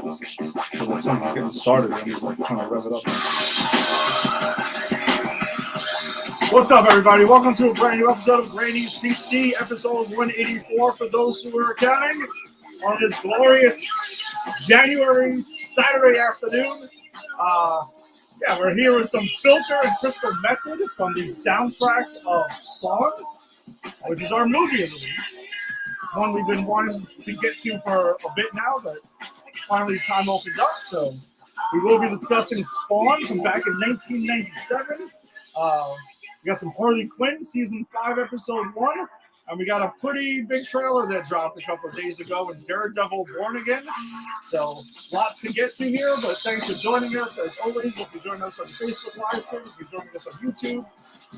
Something's getting started. I'm just like trying to rev it up. What's up, everybody? Welcome to a brand new episode of Granny's PhD, episode 184 for those who are counting on this glorious January Saturday afternoon. We're here with some Filter and Crystal Method from the soundtrack of Spawn, which is our movie of the week. One we've been wanting to get to for a bit now, but finally time opened up. So we will be discussing Spawn from back in 1997. We got some Harley Quinn, season 5, episode 1. And we got a pretty big trailer that dropped a couple of days ago in Daredevil Born Again. So lots to get to here, but thanks for joining us. As always, if you're joining us on Facebook live stream, if you're joining us on YouTube,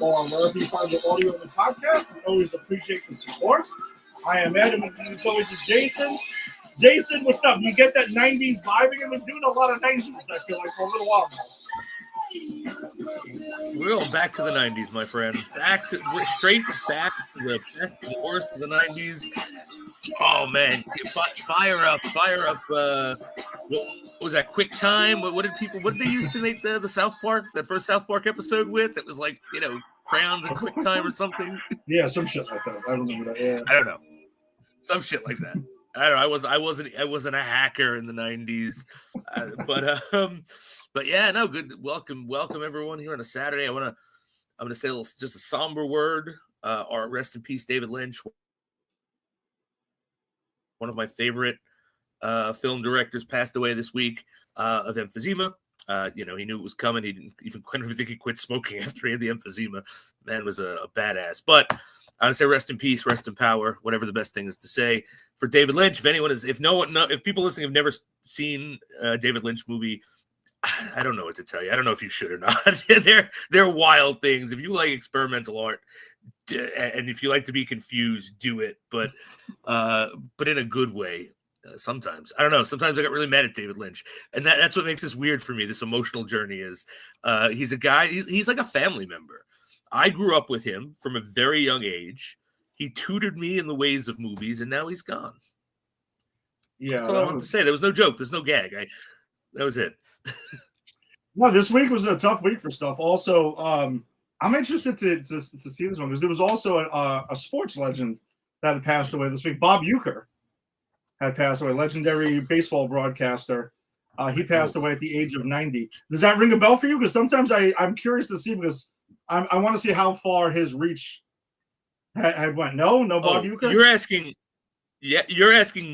or wherever you find the audio of the podcast, we always appreciate the support. I am Ed, and as always is Jason. Jason, what's up? You get that 90s vibe again? We're doing a lot of 90s, I feel like, for a little while now. We're going back to the 90s, my friend. Straight back to the best and worst of the 90s. Oh, man. Fire up. What was that, Quick Time? What did they used to make the South Park, that first South Park episode with? It was like, crayons and Quick Time or something. Yeah, some shit like that. I remember that. Yeah. I don't know. Some shit like that. I don't know. I wasn't a hacker in the 90s, but yeah, no, good. Welcome everyone here on a Saturday. I'm gonna say just a somber word. Our rest in peace, David Lynch, one of my favorite film directors, passed away this week of emphysema. He knew it was coming. He didn't even think he quit smoking after he had the emphysema. Man was a badass, but. I would say rest in peace, rest in power, whatever the best thing is to say for David Lynch. If people listening have never seen a David Lynch movie, I don't know what to tell you. I don't know if you should or not. They're wild things. If you like experimental art, and if you like to be confused, do it. But in a good way. Sometimes I don't know. Sometimes I got really mad at David Lynch, and that's what makes this weird for me. This emotional journey is he's a guy. He's like a family member. I grew up with him from a very young age. He tutored me in the ways of movies, and now he's gone. Yeah, that's all I wanted to say. There was no joke. There's no gag. That was it. No, this week was a tough week for stuff. Also, I'm interested to see this one because there was also a sports legend that had passed away this week. Bob Uecker had passed away, legendary baseball broadcaster. He passed away at the age of 90. Does that ring a bell for you? Because sometimes I'm curious to see because I want to see how far his reach had went. No, Bob Uecker? You're asking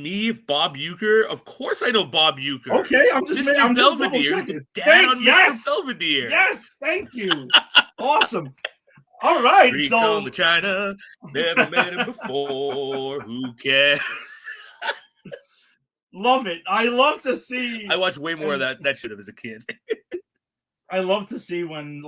me if Bob Uecker? Of course I know Bob Uecker. Okay, I'm just Belvedere. Mr. Belvedere. Yes, thank you. Awesome. All right. Freaks on the China. Never met him before. Who cares? Love it. I love to see. I watched way more of that shit as a kid. I love to see when,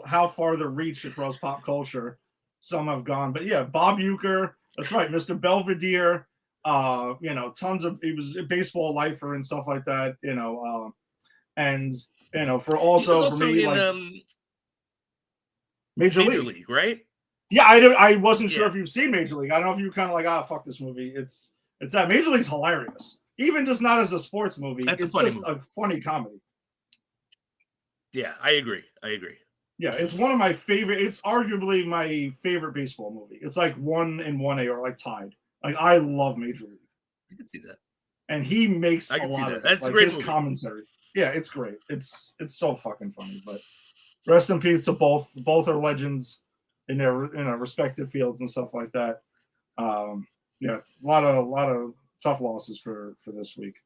how far the reach across pop culture some have gone. But yeah, Bob Uecker, that's right, Mr. Belvedere, tons of, he was a baseball lifer and stuff like that, for me, in, Major League, right? Yeah, I wasn't sure if you've seen Major League. I don't know if you kind of like, fuck this movie. It's that Major League's hilarious. Even just not as a sports movie. It's just a funny comedy. Yeah, I agree. Yeah, it's one of my favorite. It's arguably my favorite baseball movie. It's like 1 and 1A or like tied. Like I love Major League. I can see that. And he makes a lot of That's like, great his movie. Commentary. Yeah, it's great. It's so fucking funny. But rest in peace to both. Both are legends in their respective fields and stuff like that. It's a lot of tough losses for this week.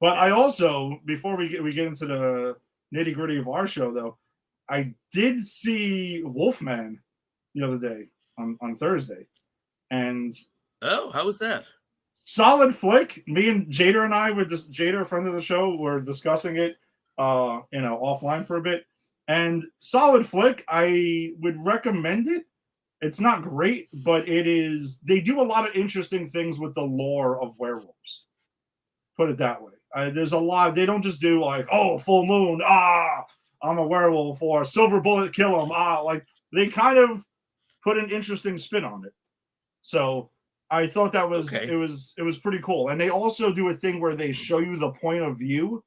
But I also, before we get into the nitty-gritty of our show, though, I did see Wolfman the other day on Thursday. And how was that? Solid flick. Me and Jader and I Jader, a friend of the show, were discussing it offline for a bit. And solid flick. I would recommend it. It's not great, but it is. They do a lot of interesting things with the lore of werewolves. Put it that way. There's a lot. They don't just do like, full moon. I'm a werewolf, or silver bullet, kill him. Like they kind of put an interesting spin on it. So I thought that was Okay. it was pretty cool. And they also do a thing where they show you the point of view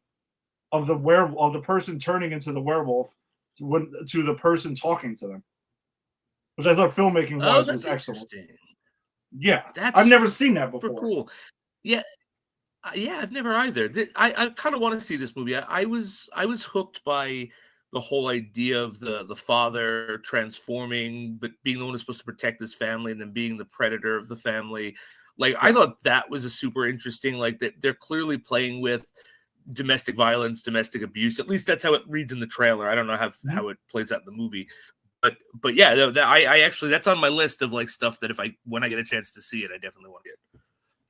of the person turning into the werewolf to the person talking to them, which I thought filmmaking Oh, wise that's was excellent. interesting. Yeah, I've That's never seen that super before. cool. Yeah, yeah, I've never either. I kind of want to see this movie. I was hooked by the whole idea of the father transforming, but being the one who's supposed to protect his family, and then being the predator of the family. Like, I thought that was a super interesting. Like, that they're clearly playing with domestic violence, domestic abuse. At least that's how it reads in the trailer. I don't know how it plays out in the movie. But yeah, I actually, that's on my list of like stuff that when I get a chance to see it, I definitely want to get.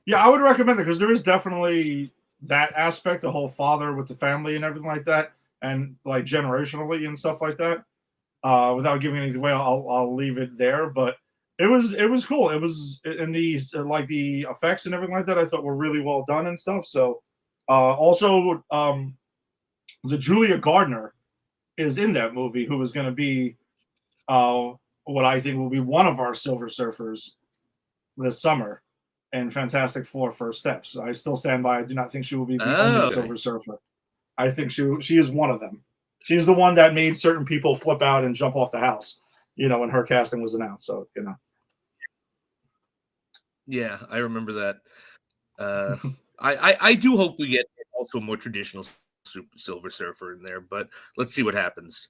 Yeah, I would recommend it because there is definitely that aspect, the whole father with the family and everything like that, and like generationally and stuff like that. Without giving anything away, I'll leave it there. But it was cool. It was in these like the effects and everything like that. I thought were really well done and stuff. So also, the Julia Gardner is in that movie, who is going to be what I think will be one of our Silver Surfers this summer in Fantastic Four First Steps. I still stand by. I do not think she will be the only Silver Surfer. I think she is one of them. She's the one that made certain people flip out and jump off the house, when her casting was announced. So, Yeah, I remember that. I do hope we get also a more traditional Silver Surfer in there, but let's see what happens.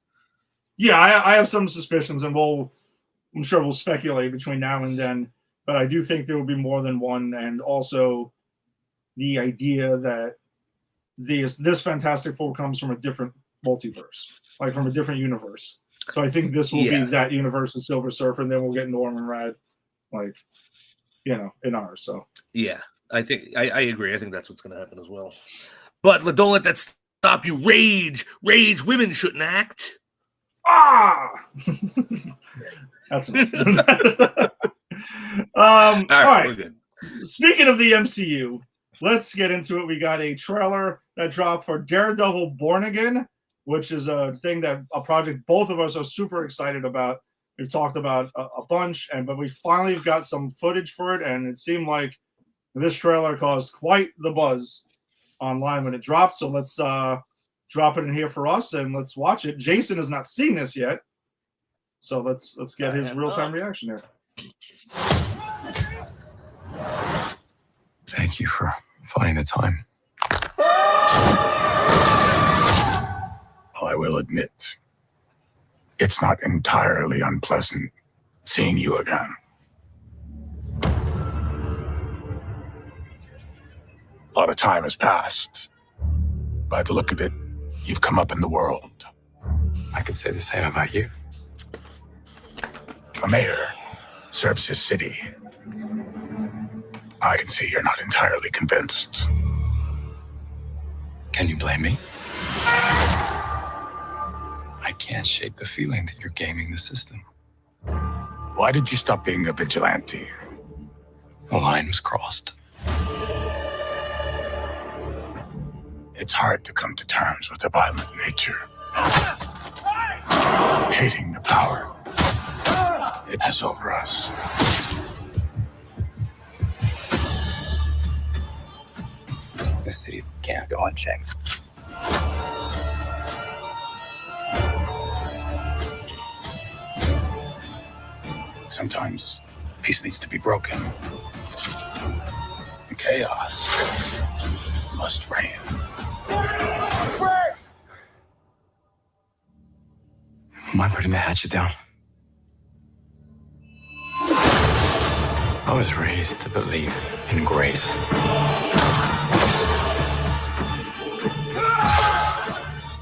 Yeah, I have some suspicions, and I'm sure we'll speculate between now and then, but I do think there will be more than one, and also the idea that this Fantastic Four comes from a different multiverse, like from a different universe. So I think this will be that universe's Silver Surfer, and then we'll get Norman Rad, like, in ours. So yeah, I think I agree. I think that's what's going to happen as well. But don't let that stop you. Rage, women shouldn't act. That's enough. All right. We're good. Speaking of the MCU, let's get into it. We got a trailer that dropped for Daredevil Born Again, which is a project both of us are super excited about. We've talked about a bunch, but we finally got some footage for it, and it seemed like this trailer caused quite the buzz online when it dropped. So let's drop it in here for us, and let's watch it. Jason has not seen this yet, so let's get his real-time reaction here. Thank you for finding the time. I will admit, it's not entirely unpleasant seeing you again. A lot of time has passed. By the look of it, you've come up in the world. I could say the same about you. A mayor serves his city. I can see you're not entirely convinced. Can you blame me? I can't shake the feeling that you're gaming the system. Why did you stop being a vigilante? The line was crossed. It's hard to come to terms with a violent nature. Hating the power it has over us. This city can't go unchecked. Sometimes peace needs to be broken. Chaos must reign. Am I putting the hatchet down? I was raised to believe in grace.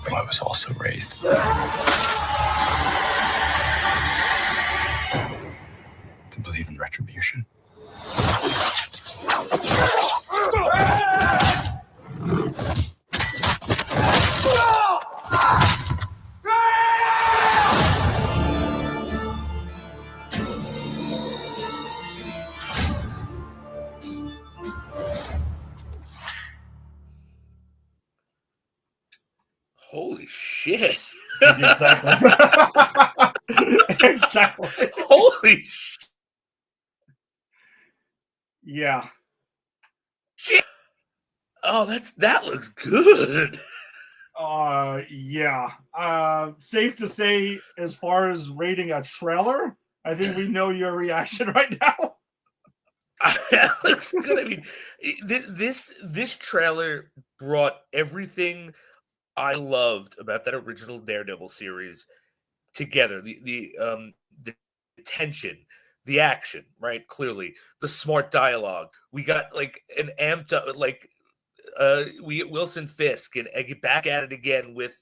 But I was also raised to believe in retribution. Holy shit. Exactly. Exactly. Holy Yeah. Shit. Oh, that looks good. Yeah. Safe to say, as far as rating a trailer, I think we know your reaction right now. That looks good. I mean, this trailer brought everything I loved about that original Daredevil series together. The tension, the action, right? Clearly, the smart dialogue. We got like an amped up, like we get Wilson Fisk and get back at it again with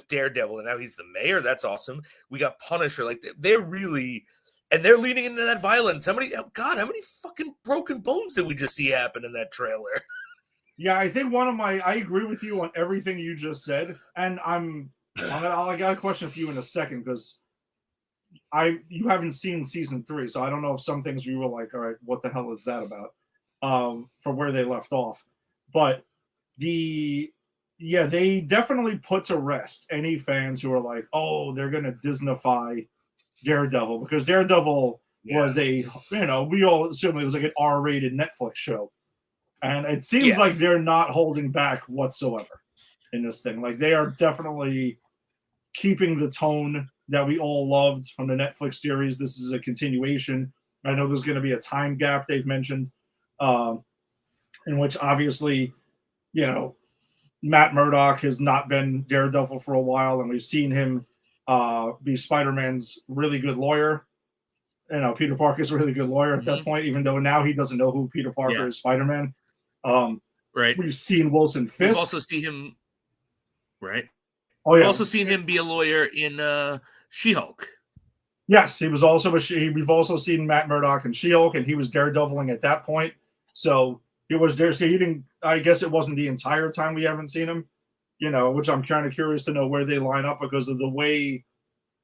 Daredevil, and now he's the mayor. That's awesome. We got Punisher. Like they're really. And they're leaning into that violence. How many fucking broken bones did we just see happen in that trailer? Yeah, I think I agree with you on everything you just said. And I got a question for you in a second because you haven't seen season 3, so I don't know if some things you were like, all right, what the hell is that about? From where they left off. But they definitely put to rest any fans who are like, oh, they're gonna Disneyfy Daredevil, because Daredevil was we all assume it was like an R-rated Netflix show. And it seems like they're not holding back whatsoever in this thing. Like they are definitely keeping the tone that we all loved from the Netflix series. This is a continuation. I know there's going to be a time gap they've mentioned, in which obviously, Matt Murdock has not been Daredevil for a while, and we've seen him be Spider-Man's really good lawyer. Peter Parker's a really good lawyer at that point, even though now he doesn't know who Peter Parker is, Spider-Man. Right. We've seen Wilson Fisk. We've also seen him. Right. Oh yeah. We've also seen him be a lawyer in She-Hulk. Yes, he was also we've also seen Matt Murdock in She-Hulk, and he was Daredeviling at that point. So he was there. So he didn't. I guess it wasn't the entire time we haven't seen him. Which I'm kind of curious to know where they line up because of the way.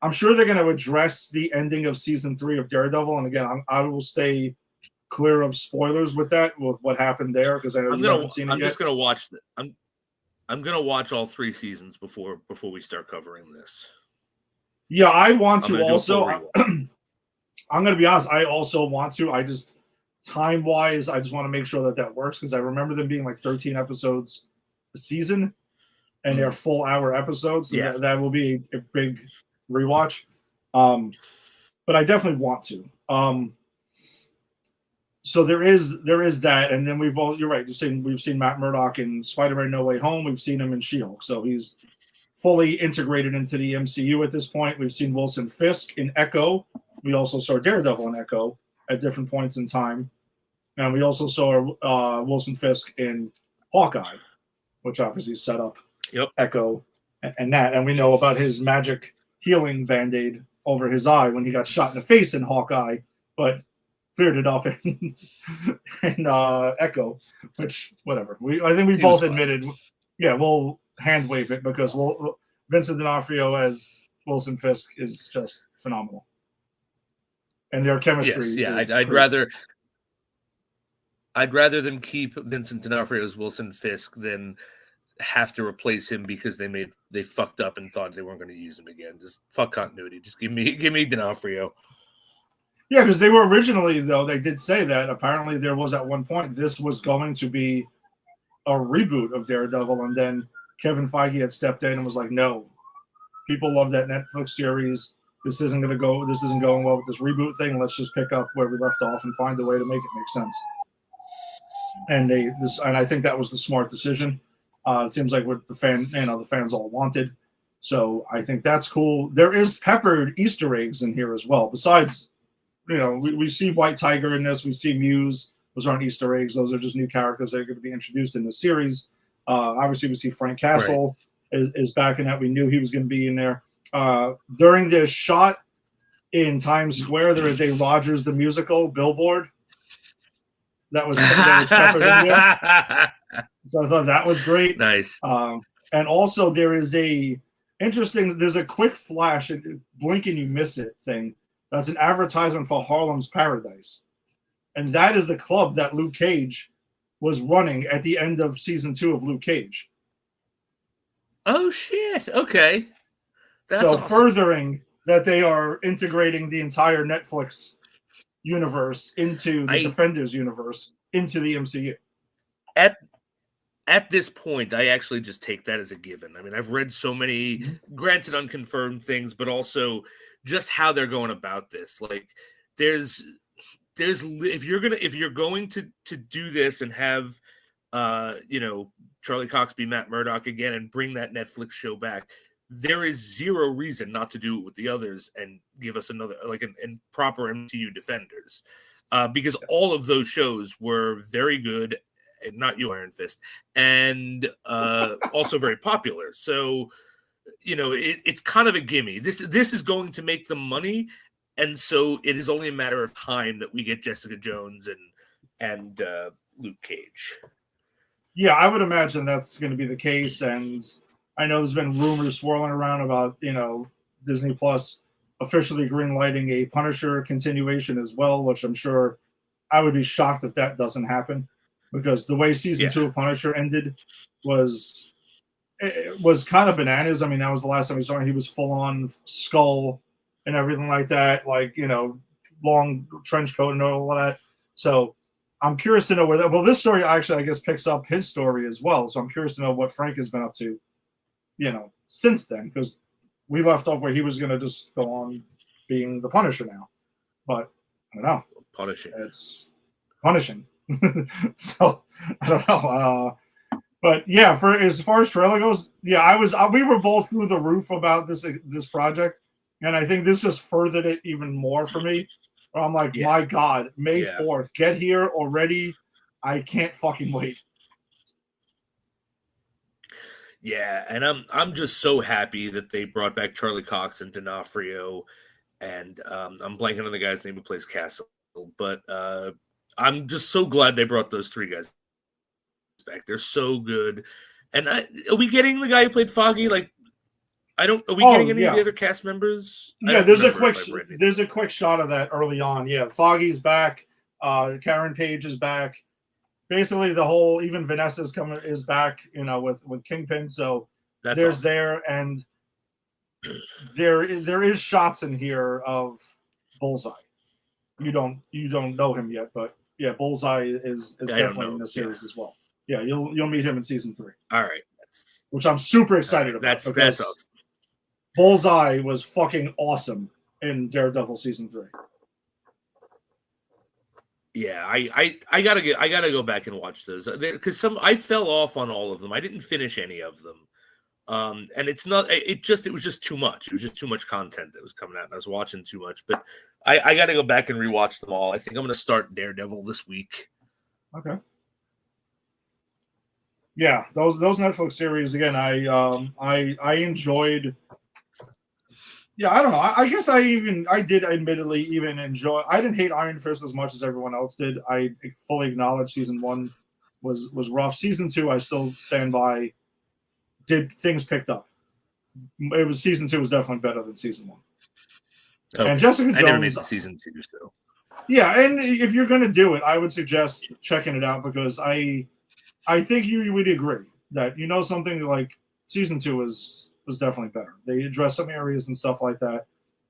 I'm sure they're going to address the ending of season 3 of Daredevil, and again, I will stay clear of spoilers with what happened there because I know you haven't seen it yet. I'm just going to watch. I'm going to watch all 3 seasons before we start covering this. Yeah, I want to also. I'm going to be honest. I also want to. I just time-wise, I just want to make sure that works because I remember them being like 13 episodes a season. And they're full hour episodes. So that will be a big rewatch. But I definitely want to. So there is that. And then you're right. We've seen Matt Murdock in Spider-Man No Way Home. We've seen him in She-Hulk. So he's fully integrated into the MCU at this point. We've seen Wilson Fisk in Echo. We also saw Daredevil in Echo at different points in time. And we also saw Wilson Fisk in Hawkeye, which obviously set up Echo and that, and we know about his magic healing band-aid over his eye when he got shot in the face in Hawkeye, but cleared it up in Echo, which whatever. I think we both admitted, we'll hand wave it because Vincent D'Onofrio as Wilson Fisk is just phenomenal, and their chemistry. Yes, I'd rather them keep Vincent D'Onofrio as Wilson Fisk than have to replace him because they fucked up and thought they weren't going to use him again. Just fuck continuity. Just give me D'Onofrio. Yeah, because they were originally, though, they did say that apparently there was at one point this was going to be a reboot of Daredevil, and then Kevin Feige had stepped in and was like, no, people love that Netflix series. This isn't going well with this reboot thing. Let's just pick up where we left off and find a way to make it make sense. And I think that was the smart decision. It seems like what the fans all wanted. So I think that's cool. There is peppered Easter eggs in here as well. Besides, we see White Tiger in this. We see Muse. Those aren't Easter eggs. Those are just new characters that are going to be introduced in the series. Obviously, we see Frank Castle is back in that. We knew he was going to be in there. During this shot in Times Square, there is a Rogers the Musical billboard that was peppered in there. So I thought that was great. Nice. And also there's a quick flash, blink and you miss it thing. That's an advertisement for Harlem's Paradise. And that is the club that Luke Cage was running at the end of season 2 of Luke Cage. Oh, shit. Okay. That's so awesome. Furthering that they are integrating the entire Netflix universe into the Defenders universe into the MCU. At this point, I actually just take that as a given. I mean, I've read so many, granted unconfirmed things, but also just how they're going about this. Like, there's if you're going to do this and have Charlie Cox be Matt Murdock again and bring that Netflix show back, there is zero reason not to do it with the others and give us another and proper MCU Defenders, because all of those shows were very good. Not you, Iron Fist, and also very popular. So, it's kind of a gimme. This is going to make them money, and so it is only a matter of time that we get Jessica Jones and Luke Cage. Yeah, I would imagine that's going to be the case, and I know there's been rumors swirling around about Disney Plus officially greenlighting a Punisher continuation as well, which I'm sure I would be shocked if that doesn't happen. Because the way season 2 of Punisher ended was kind of bananas. I mean, that was the last time we saw him. He was full on skull and everything like that, long trench coat and all of that. So I'm curious to know where that. Well, this story actually, I guess, picks up his story as well. So I'm curious to know what Frank has been up to, since then, because we left off where he was going to just go on being the Punisher now. But I don't know. Punishing. It's punishing. So I don't know, but yeah, for as far as trailer goes, yeah, we were both through the roof about this project, and I think this just furthered it even more for me. I'm like, my God, May 4th, get here already! I can't fucking wait. Yeah, and I'm just so happy that they brought back Charlie Cox and D'Onofrio, and I'm blanking on the guy's name who plays Castle, but I'm just so glad they brought those three guys back. They're so good. And are we getting the guy who played Foggy? Are we getting any of the other cast members? Yeah, there's a quick shot of that early on. Yeah, Foggy's back. Karen Page is back. Basically, even Vanessa's is back. With Kingpin. So that's there's awesome. there, and there is shots in here of Bullseye. You don't know him yet, but yeah, Bullseye is definitely in the series as well. Yeah, you'll meet him in season 3. All right, which I'm super excited about. That's awesome. Bullseye was fucking awesome in Daredevil season 3. Yeah, I gotta go back and watch those because I fell off on all of them. I didn't finish any of them. And it was just too much. It was just too much content that was coming out, and I was watching too much. But I got to go back and rewatch them all. I think I'm going to start Daredevil this week. Okay. Yeah, those Netflix series again. I enjoyed. Yeah, I don't know. I guess I did admittedly even enjoy. I didn't hate Iron Fist as much as everyone else did. I fully acknowledge season 1 was rough. Season 2, I still stand by. Things picked up. Season 2 was definitely better than season 1. Okay. And Jessica Jones. I never made the season 2, so. Yeah, and if you're going to do it, I would suggest checking it out because I think you would agree that something like season 2 was definitely better. They addressed some areas and stuff like that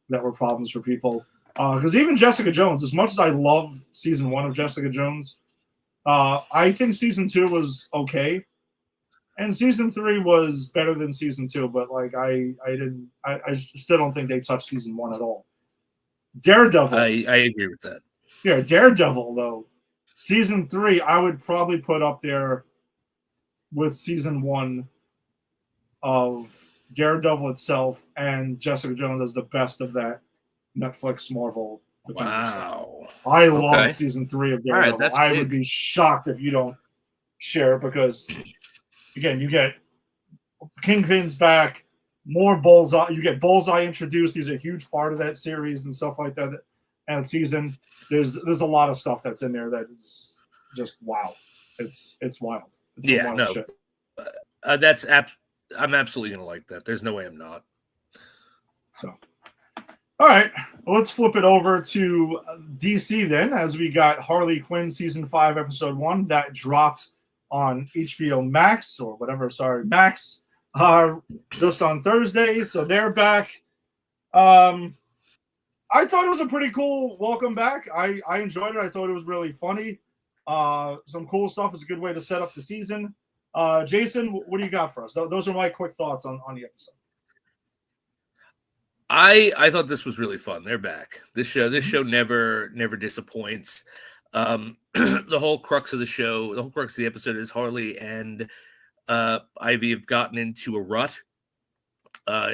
were problems for people. Because even Jessica Jones, as much as I love season 1 of Jessica Jones, I think season 2 was okay. And season 3 was better than season 2, but I still don't think they touched season 1 at all. Daredevil. I agree with that. Yeah, Daredevil though, season 3 I would probably put up there with season 1 of Daredevil itself and Jessica Jones as the best of that Netflix Marvel. Wow. I love season 3 of Daredevil. Right, I would be shocked if you don't share because. Again, you get Kingpin's back, more Bullseye. You get Bullseye introduced. He's a huge part of that series and stuff like that. And season, there's a lot of stuff that's in there that is just wow. It's wild. It's wild shit. I'm absolutely gonna like that. There's no way I'm not. So, all right, well, let's flip it over to DC then, as we got Harley Quinn season 5, episode 1 that dropped on HBO Max or whatever. Sorry, Max. Just on Thursday, so they're back. I thought it was a pretty cool welcome back. I enjoyed it. I thought it was really funny. Some cool stuff. It's a good way to set up the season. Jason, what do you got for us? Those are my quick thoughts on the episode. I thought this was really fun. They're back. This show never disappoints. The whole crux of the show, the whole crux of the episode is Harley and Ivy have gotten into a rut.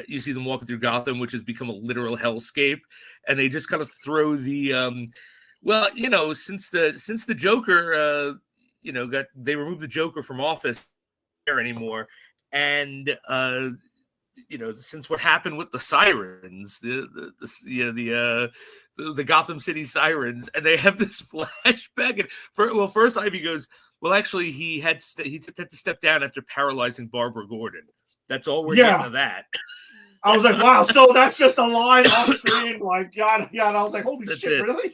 You see them walking through Gotham, which has become a literal hellscape, and they just kind of throw the well, since the Joker they removed the Joker from office there anymore, and since what happened with the sirens, the Gotham City sirens, and they have this flashback. And first Ivy goes, well, actually, he had to step down after paralyzing Barbara Gordon. That's all we're getting of that. I was like, wow, so that's just a line off screen. Like, yeah. And I was like, holy shit, really?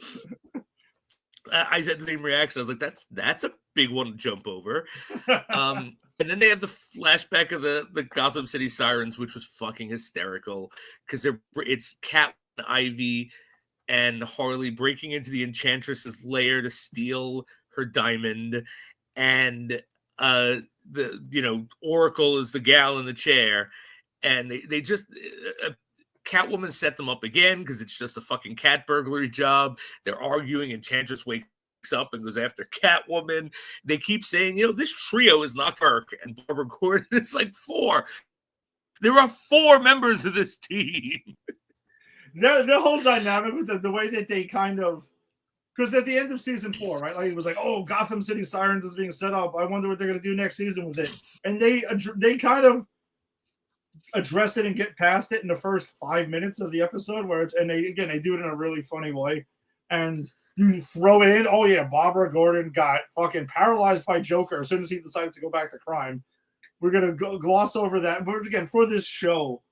I had the same reaction. I was like, that's a big one to jump over. And then they have the flashback of the Gotham City sirens, which was fucking hysterical because it's Cat, Ivy, and Harley breaking into the Enchantress's lair to steal her diamond, and Oracle is the gal in the chair, and they just Catwoman set them up again because it's just a fucking cat burglary job. They're arguing, Enchantress wakes up and goes after Catwoman. They keep saying, this trio is not Kirk, and Barbara Gordon is like 4. There are 4 members of this team. The whole dynamic with the way that they kind of, because at the end of season 4, right, like it was like, oh, Gotham City Sirens is being set up. I wonder what they're going to do next season with it. And they kind of address it and get past it in the first 5 minutes of the episode, they do it in a really funny way. And you throw in, oh yeah, Barbara Gordon got fucking paralyzed by Joker as soon as he decides to go back to crime. We're going to gloss over that. But again, for this show,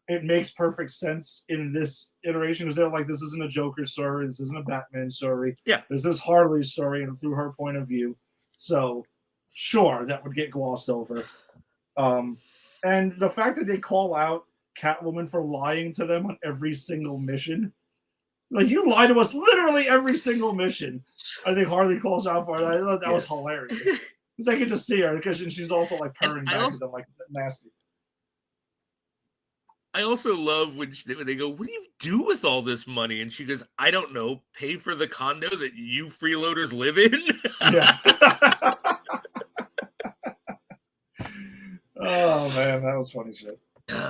it makes perfect sense in this iteration because they're like, this isn't a Joker story. This isn't a Batman story. Yeah. This is Harley's story and through her point of view. So, sure, that would get glossed over. And the fact that they call out Catwoman for lying to them on every single mission. Like, you lie to us literally every single mission. I think Harley calls out for it. I thought that was hilarious. Because I could just see her because she's also like purring back at them like nasty. I also love when they go, what do you do with all this money? And she goes, I don't know, pay for the condo that you freeloaders live in? Yeah. Oh, man, that was funny shit.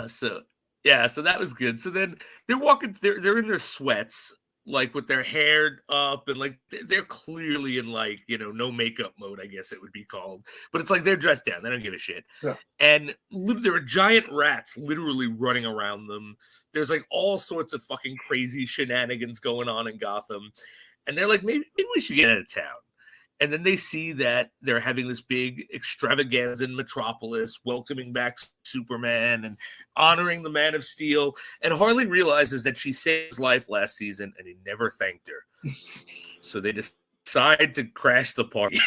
So that was good. So then they're in their sweats, like with their hair up, and like they're clearly in like, no makeup mode, I guess it would be called. But it's like they're dressed down. They don't give a shit. Yeah. And there are giant rats literally running around them. There's like all sorts of fucking crazy shenanigans going on in Gotham. And they're like, maybe we should get out of town. And then they see that they're having this big extravaganza in Metropolis, welcoming back Superman and honoring the Man of Steel. And Harley realizes that she saved his life last season and he never thanked her. So they decide to crash the party.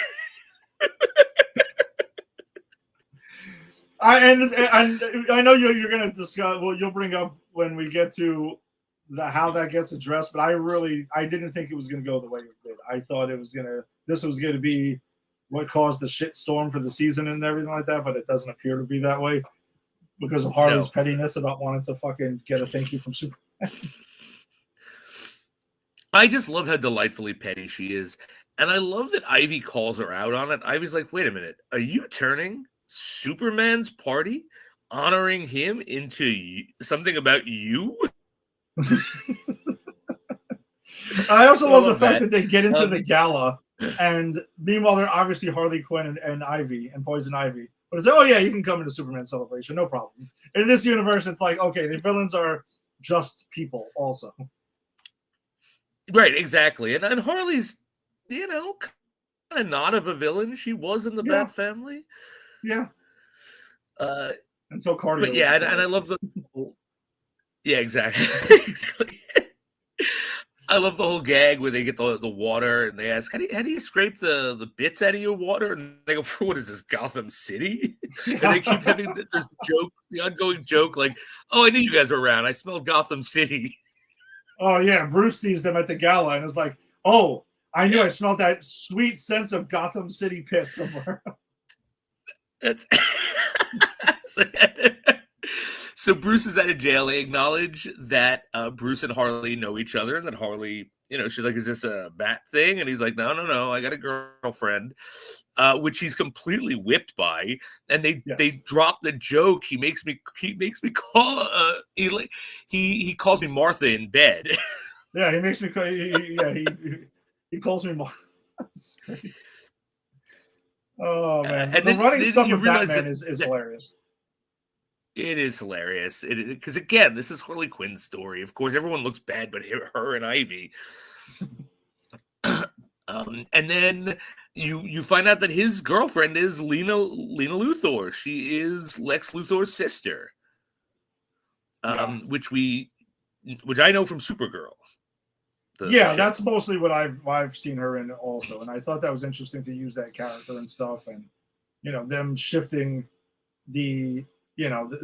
I know you're going to discuss, well, you'll bring up when we get to how that gets addressed, but I didn't think it was going to go the way it did. I thought this was going to be what caused the shit storm for the season and everything like that, but it doesn't appear to be that way because of Harley's pettiness about wanting to fucking get a thank you from Superman. I just love how delightfully petty she is. And I love that Ivy calls her out on it. Ivy's like, wait a minute, are you turning Superman's party, honoring him, into something about you? I also love the fact that they get into the gala, and meanwhile they're obviously Harley Quinn and Ivy and Poison Ivy. But it's like, oh yeah, you can come into Superman celebration, no problem. In this universe, it's like, okay, the villains are just people also. Right, exactly. And Harley's, kind of not of a villain. She was in the Bat Family. Yeah. And so Cardio. But yeah, and I love the... Yeah, exactly. Exactly. I love the whole gag where they get the water and they ask, how do you scrape the bits out of your water? And they go, what is this, Gotham City? And they keep having this joke, the ongoing joke, like, oh, I knew you guys were around. I smelled Gotham City. Oh yeah, Bruce sees them at the gala and is like, "Oh, I knew Yeah. I smelled that sweet sense of Gotham City piss somewhere." That's so, so Bruce is at a jail. They acknowledge that Bruce and Harley know each other, and that Harley, she's like, "Is this a bat thing?" And he's like, "No, I got a girlfriend," which he's completely whipped by. And they drop the joke. He makes me call he calls me Martha in bed. Yeah, he makes me. He calls me Martha. That's great. Oh man, And the then running stuff you with realize Batman that is hilarious. it is hilarious. Because again, this is Harley Quinn's story. Of course, everyone looks bad, but her and Ivy. And then you find out that his girlfriend is Lena Luthor. She is Lex Luthor's sister, which I know from Supergirl. Yeah, that's mostly what I've seen her in also, and I thought that was interesting to use that character and stuff, and them shifting the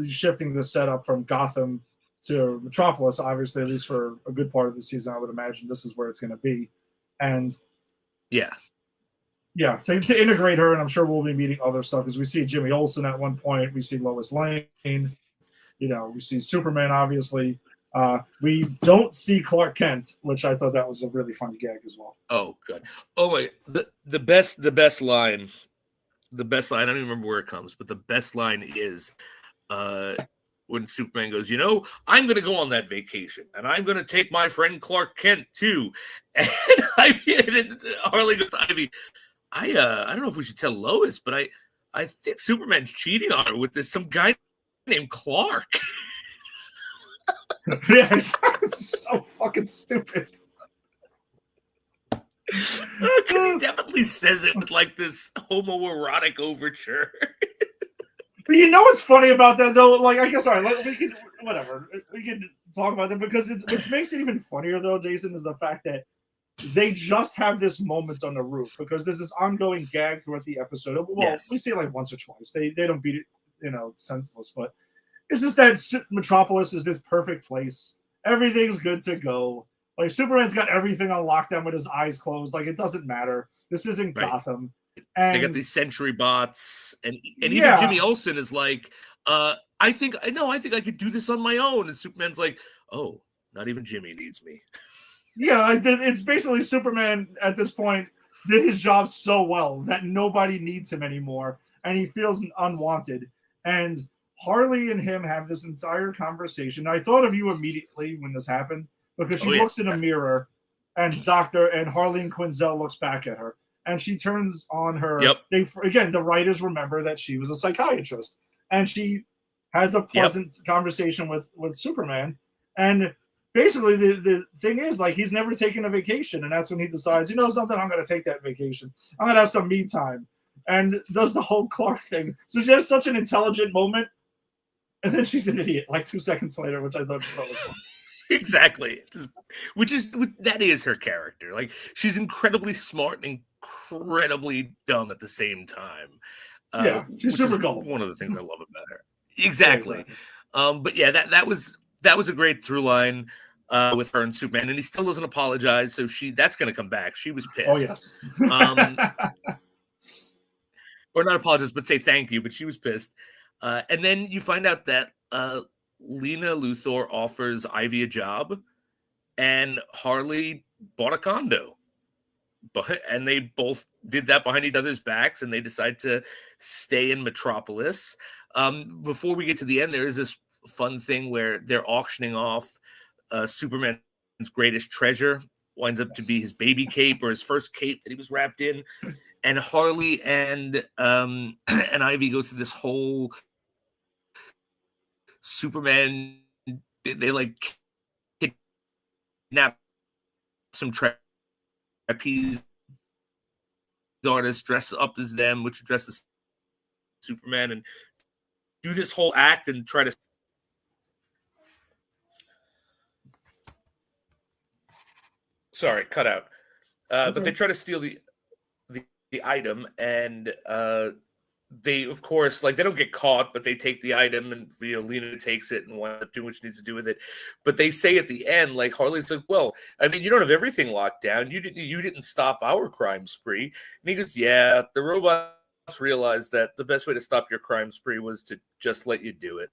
shifting the setup from Gotham to Metropolis. Obviously, at least for a good part of the season, I would imagine this is where it's going to be, and to integrate her, and I'm sure we'll be meeting other stuff because we see Jimmy Olsen at one point, we see Lois Lane, we see Superman, obviously. We don't see Clark Kent, which I thought that was a really funny gag as well. Oh, good. Oh wait, the best line. The best line, I don't even remember where it comes, but the best line is when Superman goes, I'm going to go on that vacation, and I'm going to take my friend Clark Kent too. And Harley goes to Ivy, I don't know if we should tell Lois, but I think Superman's cheating on her with some guy named Clark. Yeah, it's so fucking stupid. Because he definitely says it with like this homoerotic overture. But what's funny about that though? Like, I guess we can talk about that because what makes it even funnier though, Jason, is the fact that they just have this moment on the roof because there's this ongoing gag throughout the episode. Well, we see it like once or twice. They don't beat it, senseless, but it's just that Metropolis is this perfect place. Everything's good to go. Like, Superman's got everything on lockdown with his eyes closed. Like, it doesn't matter. This isn't Gotham. And they got these sentry bots, and even Jimmy Olsen is like, I think I could do this on my own. And Superman's like, oh, not even Jimmy needs me. Yeah, it's basically Superman at this point did his job so well that nobody needs him anymore, and he feels unwanted. And Harley and him have this entire conversation. I thought of you immediately when this happened because she looks in a mirror, and Harley and Quinzel looks back at her, and she turns on her. Yep. The writers remember that she was a psychiatrist, and she has a pleasant conversation with Superman, and basically the thing is, like, he's never taken a vacation, and that's when he decides, something, I'm going to take that vacation. I'm going to have some me time, and does the whole Clark thing. So she has such an intelligent moment, and then she's an idiot like 2 seconds later, which I thought was fun. Exactly. That is her character. Like, she's incredibly smart and incredibly dumb at the same time. She's super gullible. One of the things I love about her. Exactly. But yeah, that was a great through line with her and Superman, and he still doesn't apologize. So that's going to come back. She was pissed. Oh yes. Or not apologize, but say thank you. But she was pissed. And then you find out that Lena Luthor offers Ivy a job, and Harley bought a condo. And they both did that behind each other's backs, and they decide to stay in Metropolis. Before we get to the end, there is this fun thing where they're auctioning off Superman's greatest treasure. Winds up to be his baby cape, or his first cape that he was wrapped in. And Harley and Ivy go through this whole Superman. They like kidnap some trapeze artists, dress up as them, which dress as Superman, and do this whole act and try to. Sorry, cut out. But they try to steal the item, and they, of course, like, they don't get caught, but they take the item, and Lena takes it and winds up doing what she needs to do with it. But they say at the end, like, Harley's like, well, I mean, you don't have everything locked down. You didn't stop our crime spree. And he goes, yeah, the robots realized that the best way to stop your crime spree was to just let you do it.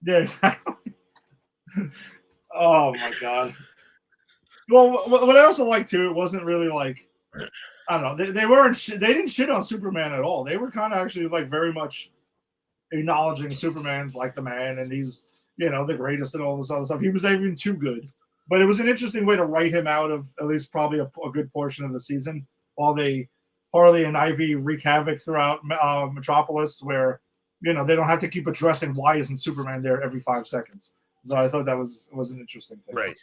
Yeah, exactly. Oh my god. Well, what I also like too, it wasn't really like, I don't know, they didn't shit on Superman at all. They were kind of actually like very much acknowledging Superman's like the man, and he's the greatest and all this other stuff. He was even too good, but it was an interesting way to write him out of at least probably a good portion of the season, while Harley and Ivy wreak havoc throughout Metropolis, where they don't have to keep addressing why isn't Superman there every 5 seconds. So I thought that was an interesting thing. Right.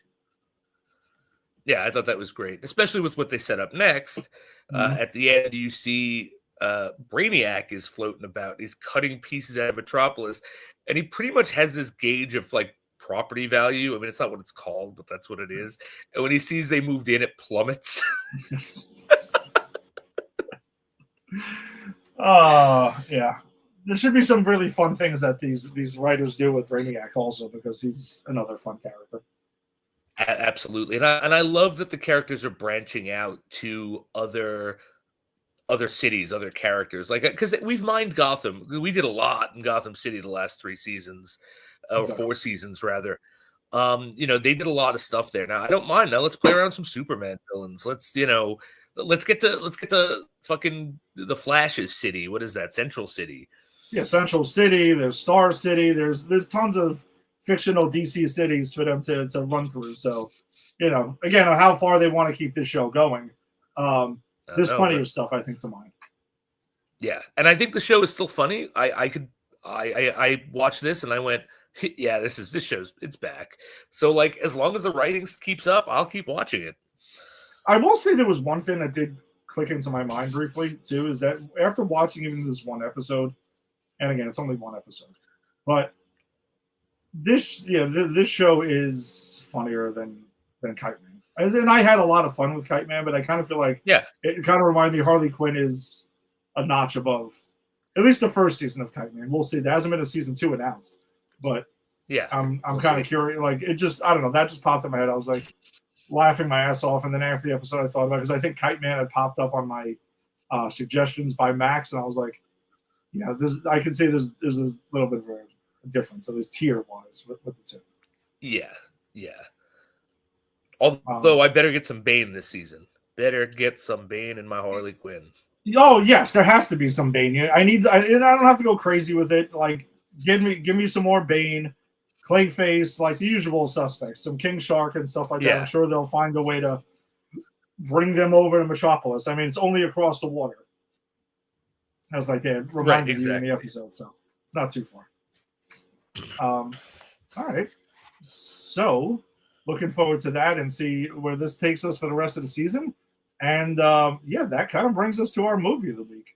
Yeah, I thought that was great, especially with what they set up next. At the end, you see Brainiac is floating about. He's cutting pieces out of Metropolis, and he pretty much has this gauge of like property value. I mean, it's not what it's called, but that's what it is. And when he sees they moved in, it plummets. Oh, yeah. There should be some really fun things that these writers do with Brainiac also, because he's another fun character. Absolutely, and I love that the characters are branching out to other cities, other characters, like, because we've mined Gotham. We did a lot in Gotham City the last 3 seasons, or 4 seasons rather. They did a lot of stuff there. Now I don't mind. Now let's play around some Superman villains. Let's get to fucking the Flash's city. What is that? Central City. Yeah, Central City. There's Star City. There's tons of fictional DC cities for them to run through. So, again, how far they want to keep this show going. There's plenty of stuff, I think, to mine. Yeah, and I think the show is still funny. I watched this and I went, yeah, this show's, it's back. So, like, as long as the writing keeps up, I'll keep watching it. I will say there was one thing that did click into my mind briefly too, is that after watching even this one episode, and again, it's only one episode, but this show is funnier than Kite Man. And I had a lot of fun with Kite Man, but I kind of feel like it kind of reminded me Harley Quinn is a notch above at least the first season of Kite Man. We'll see. There hasn't been a season 2 announced, but yeah, I'm kind of curious. Like, it just, I don't know, that just popped in my head. I was like laughing my ass off, and then after the episode, I thought about it because I think Kite Man had popped up on my suggestions by Max, and I was like, yeah, I can see there's a little bit of a difference, at least tier-wise, with the two. Yeah. Although I better get some Bane this season. Better get some Bane in my Harley Quinn. Oh yes, there has to be some Bane. I don't have to go crazy with it. Like, give me some more Bane, Clayface, like the usual suspects, some King Shark and stuff like that. I'm sure they'll find a way to bring them over to Metropolis. I mean, it's only across the water. I was like, they reminded you in the episode, so it's not too far. All right. So, looking forward to that and see where this takes us for the rest of the season. And that kind of brings us to our movie of the week.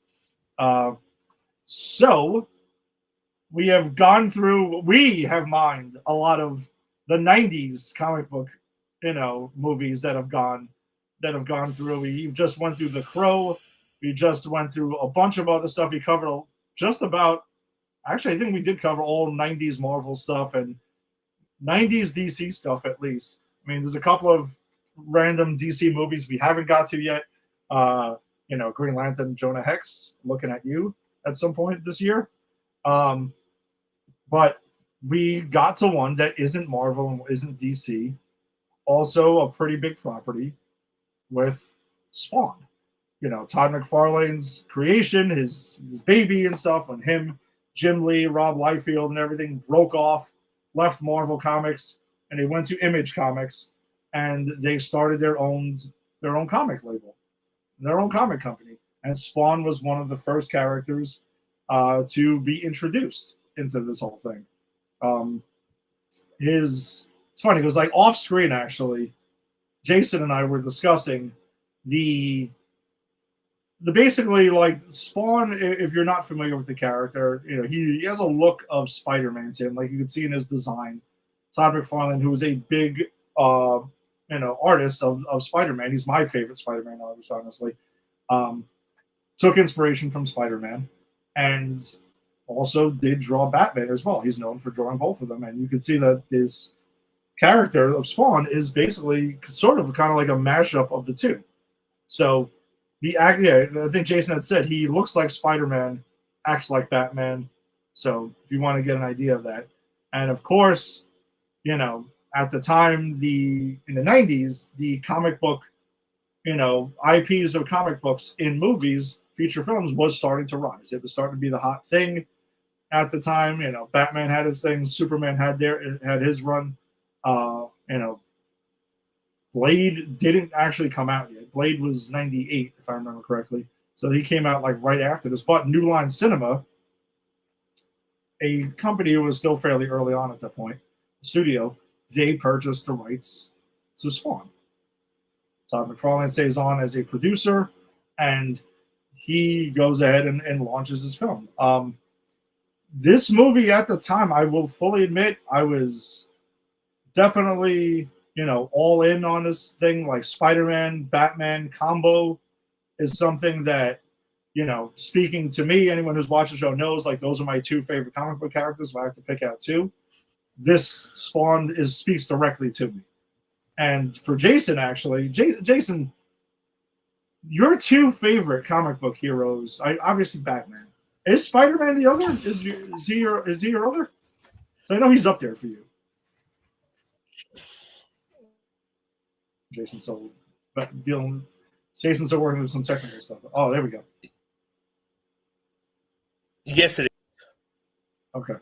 So, we have mined a lot of the 90s comic book, movies that have gone through. We just went through The Crow. We just went through a bunch of other stuff. We covered just about, actually, I think we did cover all 90s Marvel stuff and 90s DC stuff, at least. I mean, there's a couple of random DC movies we haven't got to yet. Green Lantern, Jonah Hex, looking at you at some point this year. But we got to one that isn't Marvel and isn't DC. Also a pretty big property with Spawn. Todd McFarlane's creation, his baby and stuff, when him, Jim Lee, Rob Liefeld and everything broke off, left Marvel Comics, and they went to Image Comics, and they started their own comic label, their own comic company. And Spawn was one of the first characters to be introduced into this whole thing. It's funny, it was like off screen, actually. Jason and I were discussing the basically, like, Spawn, if you're not familiar with the character, he has a look of Spider-Man to him, like you can see in his design. Todd McFarlane, who was a big artist of Spider-Man. He's my favorite Spider-Man artist, honestly. Told took inspiration from Spider-Man, and also did draw Batman as well. He's known for drawing both of them, and you can see that his character of Spawn is basically sort of kind of like a mashup of the two. So yeah, I think Jason had said he looks like Spider-Man, acts like Batman. So if you want to get an idea of that, and of course, at the time, in the 90s, the comic book, IPs of comic books in movies, feature films, was starting to rise. It was starting to be the hot thing at the time. Batman had his thing, Superman had his run. Blade didn't actually come out yet. Blade was 98, if I remember correctly. So he came out like right after this. But New Line Cinema, a company who was still fairly early on at that point, studio, they purchased the rights to Spawn. Todd McFarlane stays on as a producer, and he goes ahead and launches his film. This movie at the time, I will fully admit, I was definitely, all in on this thing. Like Spider-Man, Batman combo is something that, speaking to me, anyone who's watched the show knows, like, those are my two favorite comic book characters. If I have to pick out two, this Spawn speaks directly to me. And for Jason, actually, Jason, your two favorite comic book heroes, obviously Batman. Is Spider-Man the other? Is he your other? So I know he's up there for you. Jason's still working with some technical stuff. Oh, there we go. Yes, it is. Okay.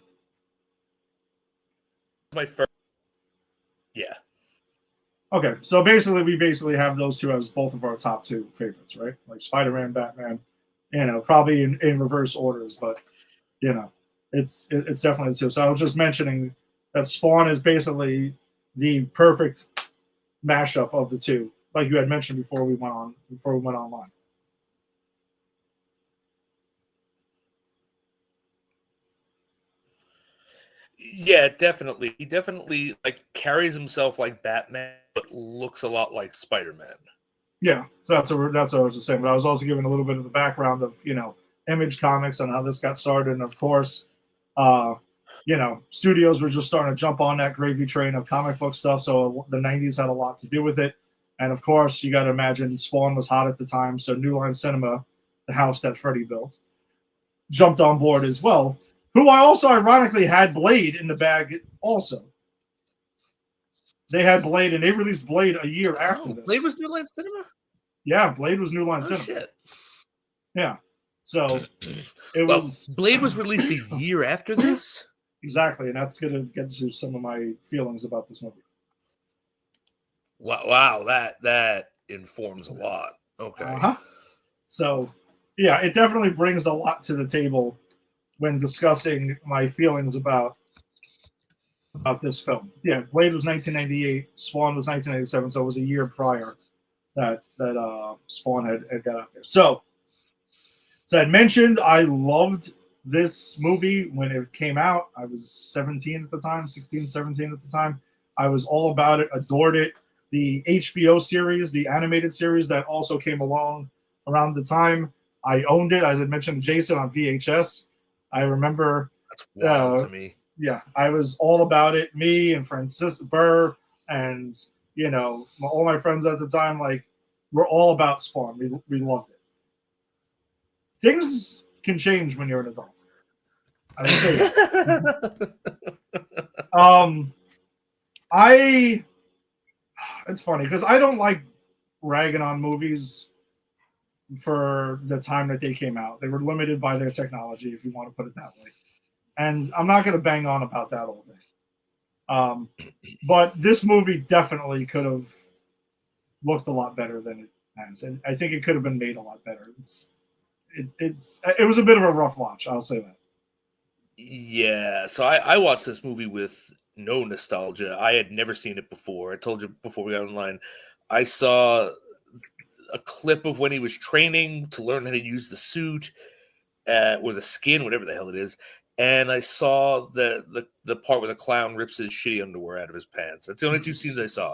My first. Yeah. Okay, so we have those two as both of our top two favorites, right? Like Spider-Man, Batman, probably in reverse orders, but it's definitely the two. So I was just mentioning that Spawn is basically the perfect mashup of the two, like you had mentioned before we went online. Yeah, definitely. He definitely carries himself like Batman, but looks a lot like Spider-Man. Yeah, so that's what I was just saying. But I was also giving a little bit of the background of Image Comics and how this got started, and of course, studios were just starting to jump on that gravy train of comic book stuff. So the '90s had a lot to do with it, and of course, you got to imagine Spawn was hot at the time. So New Line Cinema, the house that Freddie built, jumped on board as well. Who I also ironically had Blade in the bag also. They had Blade, and they released Blade a year after this. Blade was New Line Cinema? Yeah, Blade was New Line Cinema. Shit. Yeah. So it was. Blade was released a year after this? Exactly, and that's going to get to some of my feelings about this movie. Wow, that informs a lot. Okay. Uh-huh. So, yeah, it definitely brings a lot to the table when discussing my feelings about this film. Yeah, Blade was 1998, Spawn was 1997, so it was a year prior that Spawn had got out there. So, as I mentioned, I loved this movie when it came out. I was 17 at the time, 16, 17 at the time. I was all about it, adored it. The HBO series, the animated series that also came along around the time, I owned it. As I mentioned to Jason, on VHS. I remember. That's wild to me. Yeah, I was all about it. Me and Francis Burr and, all my friends at the time, we're all about Spawn. We loved it. Things can change when you're an adult. I will say that. It's funny because I don't like ragging on movies for the time that they came out. They were limited by their technology, if you want to put it that way. And I'm not going to bang on about that all day. But this movie definitely could have looked a lot better than it has. And I think it could have been made a lot better. It was a bit of a rough watch, I'll say that. Yeah, so I watched this movie with no nostalgia. I had never seen it before. I told you before we got online, I saw a clip of when he was training to learn how to use the suit or the skin, whatever the hell it is. And I saw the part where the clown rips his shitty underwear out of his pants. That's the only two scenes I saw.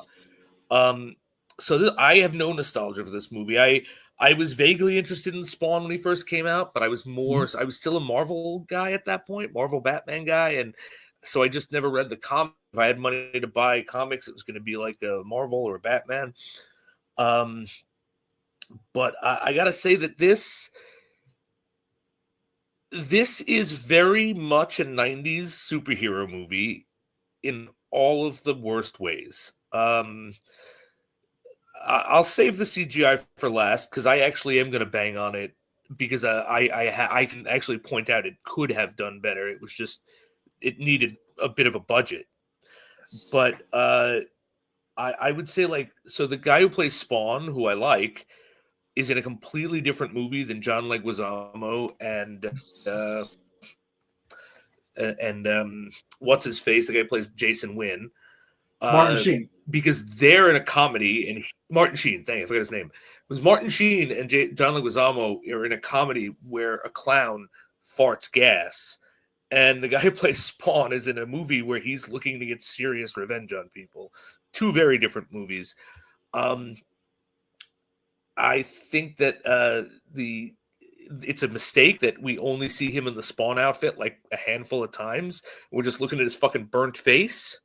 So I have no nostalgia for this movie. I was vaguely interested in Spawn when he first came out, but I was still a Marvel guy at that point, Marvel Batman guy, and so I just never read the comic. If I had money to buy comics, it was going to be like a Marvel or a Batman. But I gotta say that this is very much a 90s superhero movie in all of the worst ways. I'll save the CGI for last because I actually am going to bang on it because I can actually point out it could have done better. It was just it needed a bit of a budget. But I would say so the guy who plays Spawn, who I like, is in a completely different movie than John Leguizamo and what's his face? The guy who plays Jason Wynn. Martin Sheen. Because they're in a comedy, and Martin Sheen, I forgot his name. It was Martin Sheen and John Leguizamo are in a comedy where a clown farts gas, and the guy who plays Spawn is in a movie where he's looking to get serious revenge on people. Two very different movies. I think that it's a mistake that we only see him in the Spawn outfit like a handful of times. We're just looking at his fucking burnt face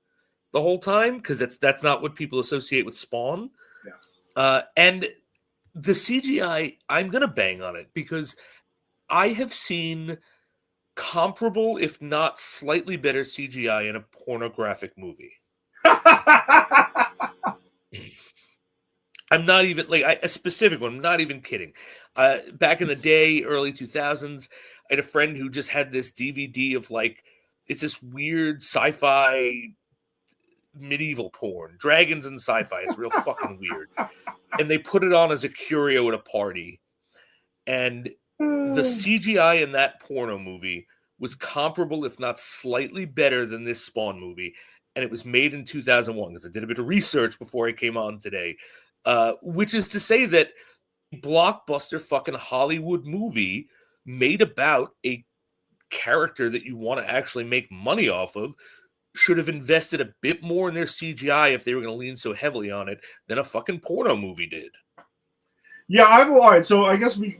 the whole time because that's not what people associate with Spawn. Yeah. And the CGI, I'm gonna bang on it because I have seen comparable, if not slightly better CGI in a pornographic movie. I'm not even a specific one. I'm not even kidding. Back in the day, early 2000s, I had a friend who just had this DVD of it's this weird sci-fi medieval porn, dragons and sci-fi. It's real fucking weird. And they put it on as a curio at a party. And the CGI in that porno movie was comparable, if not slightly better than this Spawn movie. And it was made in 2001 because I did a bit of research before I came on today. Which is to say that a blockbuster fucking Hollywood movie made about a character that you want to actually make money off of should have invested a bit more in their CGI if they were going to lean so heavily on it than a fucking porno movie did. Yeah, all right. So I guess we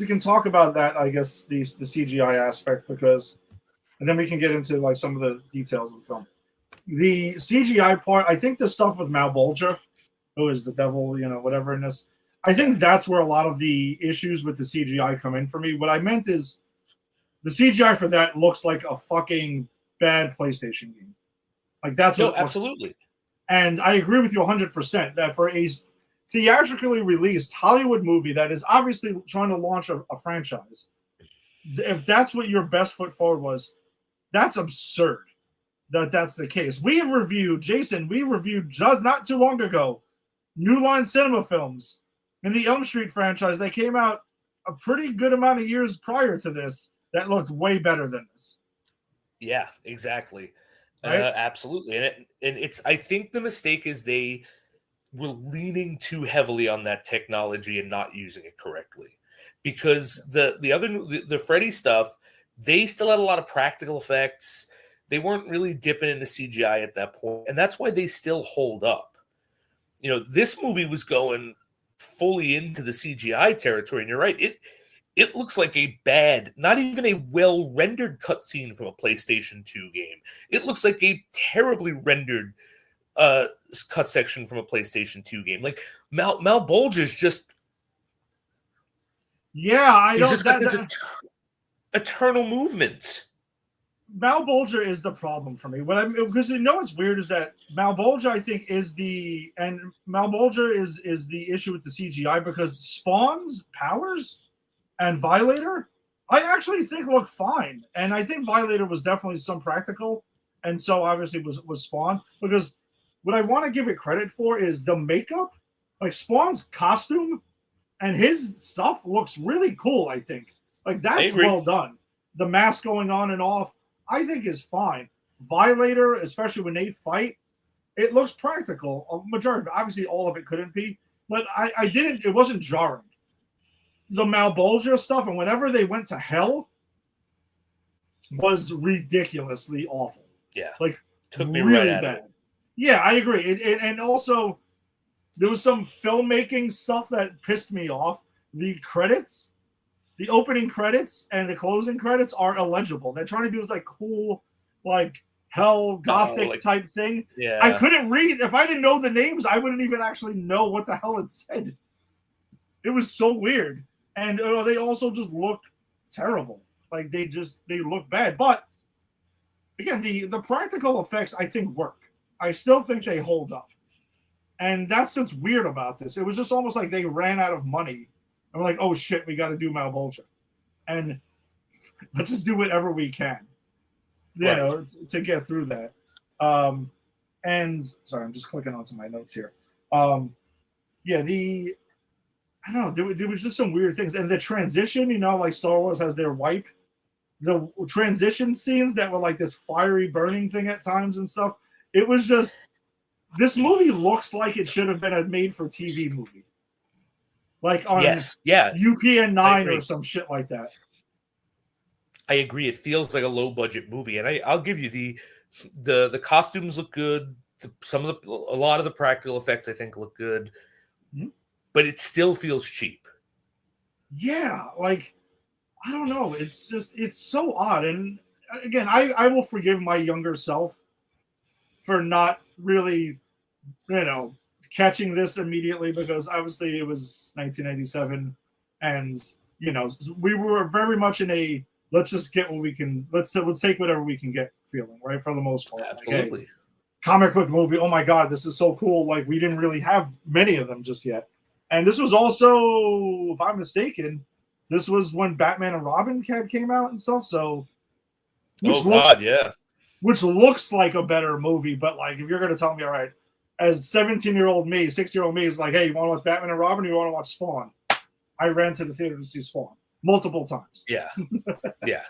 can talk about that. I guess the CGI aspect and then we can get into some of the details of the film. The CGI part, I think the stuff with Malbolgia, who is the devil, whatever in this, I think that's where a lot of the issues with the CGI come in for me. What I meant is the CGI for that looks like a fucking bad PlayStation game. That's what absolutely. And I agree with you 100% that for a theatrically released Hollywood movie that is obviously trying to launch a franchise, if that's what your best foot forward was, that's absurd that's the case. We reviewed just not too long ago New Line Cinema films in the Elm Street franchise that came out a pretty good amount of years prior to this that looked way better than this. Yeah, exactly. Right? Absolutely. And it's, I think the mistake is they were leaning too heavily on that technology and not using it correctly. Because the Freddy stuff, they still had a lot of practical effects. They weren't really dipping into CGI at that point. And that's why they still hold up. This movie was going fully into the CGI territory. And you're right. It looks like a bad, not even a well-rendered cutscene from a PlayStation 2 game. It looks like a terribly rendered cut section from a PlayStation 2 game. Malbolgia's just... Yeah, I don't... He's just got this eternal movement. Malbolgia is the problem for me. Because what's weird is that Malbolgia, I think, is the issue with the CGI because Spawn's powers and Violator, I actually think look fine. And I think Violator was definitely some practical, and so obviously was Spawn. Because what I want to give it credit for is the makeup. Spawn's costume and his stuff looks really cool, I think. That's well done. The mask going on and off, I think is fine. Violator, especially when they fight, it looks practical. A majority, obviously all of it couldn't be, but it wasn't jarring. The Malbolgia stuff, and whenever they went to hell, was ridiculously awful. Yeah, took me really right out bad. of it. Yeah, I agree. And also, there was some filmmaking stuff that pissed me off. The opening credits and the closing credits are illegible. They're trying to do this like cool, like hell gothic type thing. Yeah. I couldn't read. If I didn't know the names, I wouldn't even actually know what the hell it said. It was so weird. And they also just look terrible. Like they look bad. But again, the practical effects I think work. I still think they hold up. And that's what's weird about this. It was just almost like they ran out of money. And we're like, oh shit, we got to do Malbolgia. And let's just do whatever we can, to get through that. And sorry, I'm just clicking onto my notes here. I don't know, there was just some weird things. And the transition, like Star Wars has their wipe. The transition scenes that were like this fiery burning thing at times and stuff. It was just, this movie looks like it should have been a made-for-TV movie. Like on UPN 9 or some shit like that. I agree. It feels like a low-budget movie. And I'll give you the costumes look good. A lot of the practical effects, I think, look good. Mm-hmm. But it still feels cheap. Yeah, like, I don't know. It's so odd. And again, I will forgive my younger self for not really, catching this immediately, because obviously it was 1997 and, we were very much in a let's just get what we can, let's take whatever we can get feeling, right? For the most part. Absolutely. Like, hey, comic book movie, oh my God, this is so cool. Like, we didn't really have many of them just yet. And this was also, if I'm mistaken, this was when Batman and Robin came out and stuff. So, which looks like a better movie. But like, if you're going to tell me, all right, as 17-year-old me, 6-year-old me is like, hey, you want to watch Batman and Robin? Or you want to watch Spawn? I ran to the theater to see Spawn multiple times. Yeah, yeah.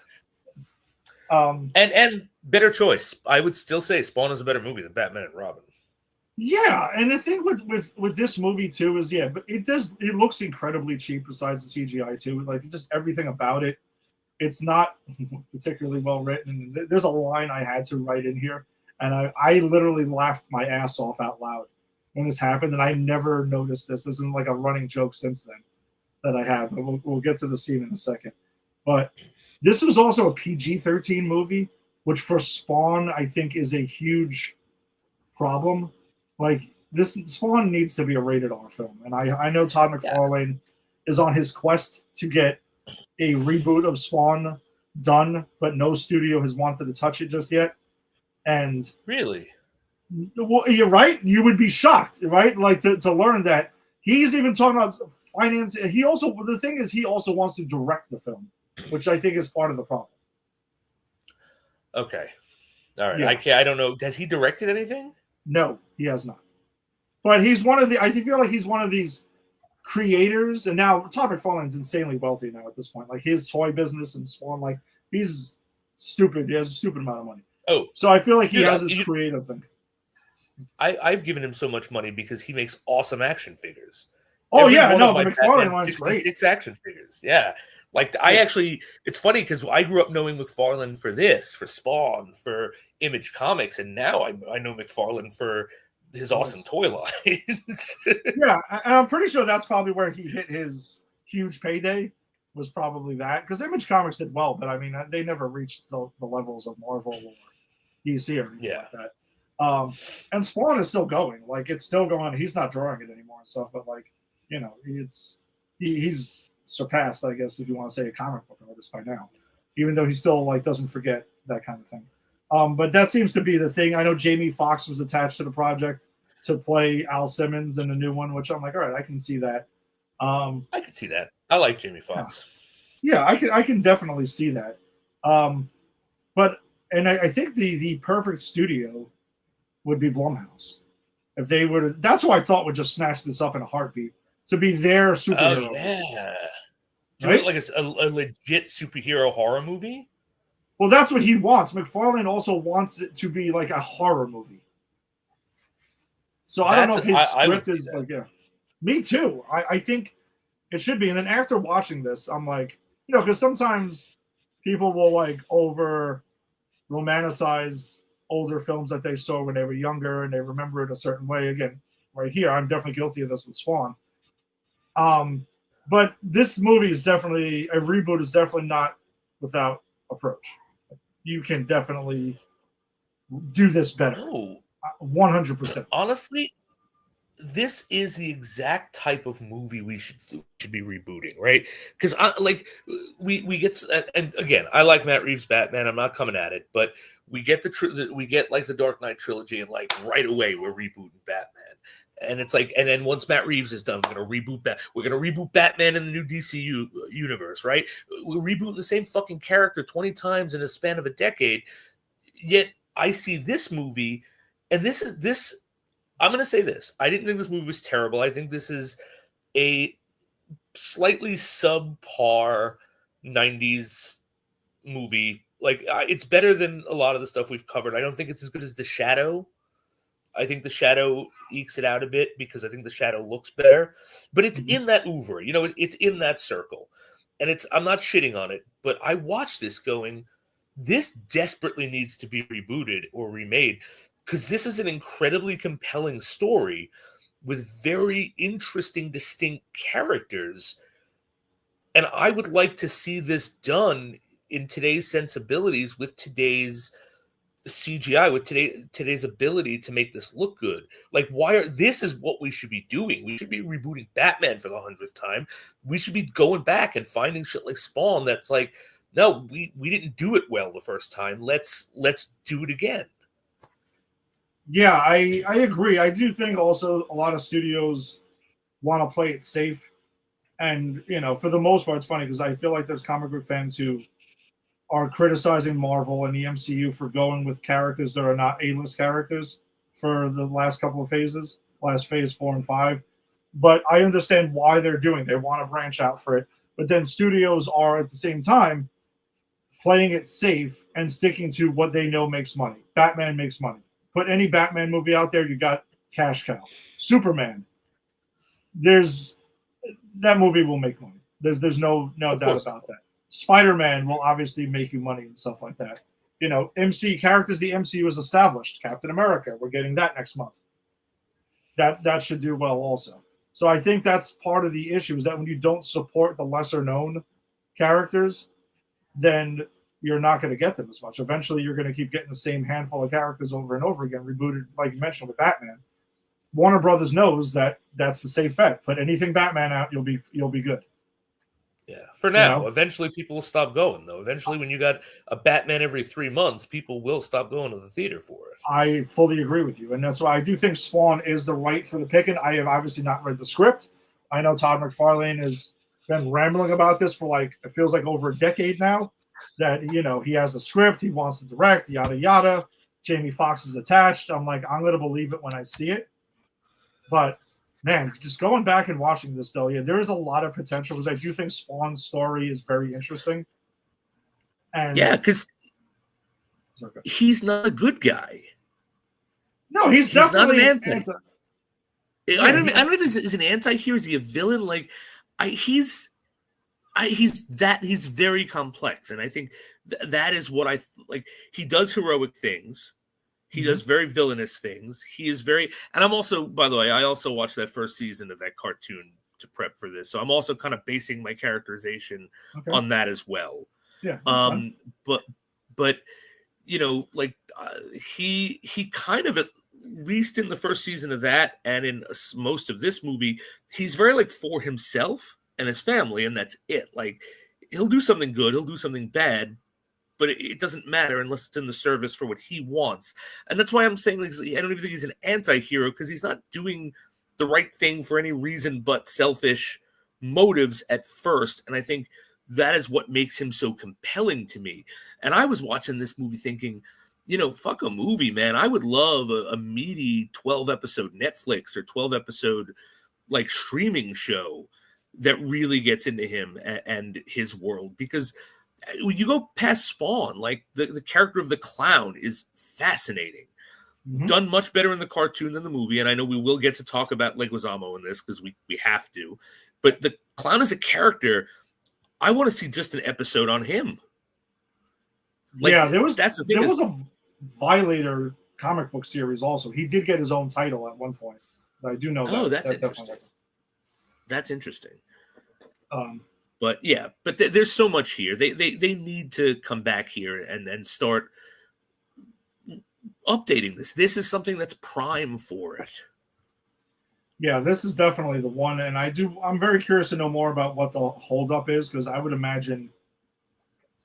And better choice. I would still say Spawn is a better movie than Batman and Robin. Yeah, and the thing with this movie too is, but it looks incredibly cheap besides the CGI too. Like, just everything about it, it's not particularly well written. There's a line I had to write in here, and I literally laughed my ass off out loud when this happened, and I never noticed this. This isn't like a running joke since then that I have. We'll get to the scene in a second. But this was also a PG-13 movie, which for Spawn I think is a huge problem. Like, this Spawn needs to be a rated R film. And I know Todd McFarlane is on his quest to get a reboot of Spawn done, but no studio has wanted to touch it just yet. And really? Well, you're right. You would be shocked, right? Like, to learn that he's even talking about finance. The thing is, he also wants to direct the film, which I think is part of the problem. Okay. All right. Yeah. I don't know. Has he directed anything? No, he has not. But he's one of the, I feel like he's one of these creators, and now Todd McFarlane's insanely wealthy now at this point. Like, his toy business and Spawn, like, he's stupid. He has a stupid amount of money. Oh. So I feel like he has this creative thing. I've given him so much money because he makes awesome action figures. Oh, the McFarlane one's great. 66 action figures. Yeah. Like, it's funny because I grew up knowing McFarlane for Spawn, for Image Comics, and now I know McFarlane for his awesome toy lines. Yeah, and I'm pretty sure that's probably where he hit his huge payday, was probably that. Because Image Comics did well, but I mean, they never reached the levels of Marvel or DC or anything like that. And Spawn is still going. Like, it's still going. He's not drawing it anymore and stuff, but like, he's surpassed, I guess, if you want to say, a comic book artist by now, even though he still like doesn't forget that kind of thing. But that seems to be the thing. I know Jamie Foxx was attached to the project to play Al Simmons in the new one, which I'm like, all right, I can see that. I can see that. I like Jamie Foxx. Yeah, I can definitely see that. But I think the perfect studio would be Blumhouse. If they were, that's who I thought would just snatch this up in a heartbeat, to be their superhero. Oh, yeah. Do it like a legit superhero horror movie? Well, that's what he wants. McFarlane also wants it to be like a horror movie. So I don't know if his script is like, me too. I think it should be. And then after watching this, I'm like, because sometimes people will like over romanticize older films that they saw when they were younger and they remember it a certain way. Again, right here. I'm definitely guilty of this with Spawn. But this movie is definitely a reboot. Is definitely not without approach. You can definitely do this better. No, 100%. honestly, this is the exact type of movie we should be rebooting, right? Because we get, and again, I like Matt Reeves' Batman. I'm not coming at it, but we get we get like the Dark Knight trilogy, and like right away we're rebooting Batman. And it's like, and then once Matt Reeves is done, we're gonna reboot Batman in the new DC universe, right? We're rebooting the same fucking character 20 times in a span of a decade. Yet I see this movie, and this. I'm going to say this. I didn't think this movie was terrible. I think this is a slightly subpar 90s movie. Like, it's better than a lot of the stuff we've covered. I don't think it's as good as The Shadow. I think The Shadow ekes it out a bit because I think The Shadow looks better. But it's in that oeuvre. You know, it's in that circle. And I'm not shitting on it, but I watched this going, this desperately needs to be rebooted or remade. Because this is an incredibly compelling story with very interesting, distinct characters. And I would like to see this done in today's sensibilities with today's CGI, with today's ability to make this look good. Like, this is what we should be doing. We should be rebooting Batman for the 100th time. We should be going back and finding shit like Spawn that's like, no, we didn't do it well the first time. Let's do it again. Yeah, I agree. I do think also a lot of studios want to play it safe. And, you know, for the most part, it's funny because I feel like there's comic book fans who are criticizing Marvel and the MCU for going with characters that are not A-list characters for the last couple of phases, last phase 4 and 5. But I understand why they're doing it. They want to branch out for it. But then studios are at the same time playing it safe and sticking to what they know makes money. Batman makes money. Put any Batman movie out there, you got cash cow. Superman, that movie will make money. There's no doubt about that. Spider-Man will obviously make you money and stuff like that. You know, MC characters the MCU has established. Captain America, we're getting that next month. That should do well also. So I think that's part of the issue is that when you don't support the lesser known characters, then you're not going to get them as much. Eventually, you're going to keep getting the same handful of characters over and over again, rebooted, like you mentioned with Batman. Warner Brothers knows that that's the safe bet. Put anything Batman out, you'll be good. Yeah, for now. You know? Eventually, people will stop going, though. Eventually, when you got a Batman every 3 months, people will stop going to the theater for it. I fully agree with you, and that's why I do think Spawn is the right for the picking. I have obviously not read the script. I know Todd McFarlane has been rambling about this for it feels like over a decade now. That, you know, he has the script, he wants to direct, yada yada. Jamie Foxx is attached. I'm like, I'm gonna believe it when I see it. But man, just going back and watching this though, yeah, there is a lot of potential because I do think Spawn's story is very interesting. And yeah, because he's not a good guy. No, he's definitely not an anti. I don't know if he's an anti-hero. Is he a villain? Like, he's very complex, and I think that is what I like. He does heroic things. He does very villainous things. He is very, and I'm also, by the way, I also watched that first season of that cartoon to prep for this, so I'm also kind of basing my characterization on that as well. Yeah. But you know, like he kind of, at least in the first season of that, and in most of this movie, he's very like for himself and his family, and that's it. Like, he'll do something good, he'll do something bad, but it doesn't matter unless it's in the service for what he wants. And that's why I'm saying, like, I don't even think he's an anti-hero, because he's not doing the right thing for any reason but selfish motives at first. And I think that is what makes him so compelling to me. And I was watching this movie thinking, you know, fuck a movie, man. I would love a meaty 12-episode Netflix or 12-episode like streaming show that really gets into him and his world. Because when you go past Spawn, like the character of the clown is fascinating. Done much better in the cartoon than the movie. And I know we will get to talk about Leguizamo in this because we have to. But the clown as a character, I want to see just an episode on him. Like, yeah, there was a Violator comic book series also. He did get his own title at one point. I do know Oh, that. that's That interesting. definitely That's interesting. happened. But yeah, but there's so much here. They need to come back here and start updating this. This is something that's prime for it. Yeah, this is definitely the one, and I'm very curious to know more about what the holdup is, because I would imagine,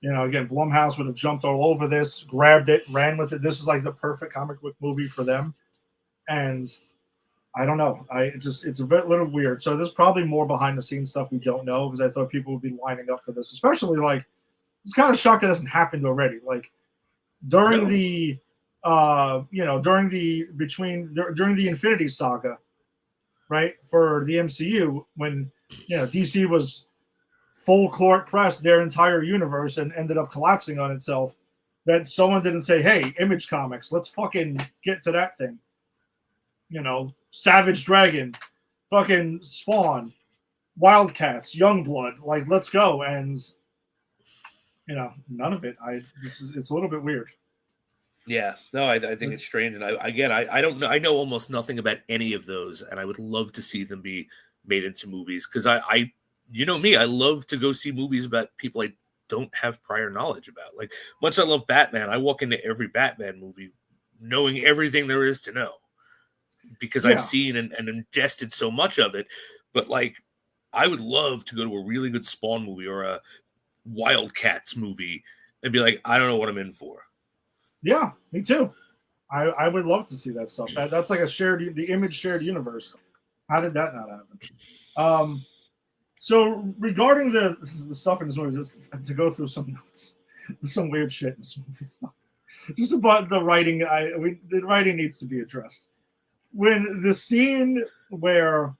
again, Blumhouse would have jumped all over this, grabbed it, ran with it. This is like the perfect comic book movie for them, and I don't know. It's a little weird. So there's probably more behind the scenes stuff we don't know, because I thought people would be lining up for this, especially like it's kind of shocked that hasn't happened already. Like during the during the Infinity Saga, right, for the MCU, when DC was full court press their entire universe and ended up collapsing on itself, that someone didn't say, hey, Image Comics, let's fucking get to that thing. Savage Dragon, fucking Spawn, Wildcats, Youngblood, like, let's go. And none of it. It's a little bit weird. Yeah, no, I think it's strange, and I don't know. I know almost nothing about any of those, and I would love to see them be made into movies, because I me, I love to go see movies about people I don't have prior knowledge about. Like, much I love Batman, I walk into every Batman movie knowing everything there is to know, because I've seen and ingested so much of it. But like, I would love to go to a really good Spawn movie or a Wildcats movie and be like, I don't know what I'm in for. Yeah, me too. I would love to see that stuff. That's like the Image shared universe. How did that not happen? So regarding the stuff in this movie, just to go through some notes, there's some weird shit in this movie. Just about the writing, the writing needs to be addressed. When the scene where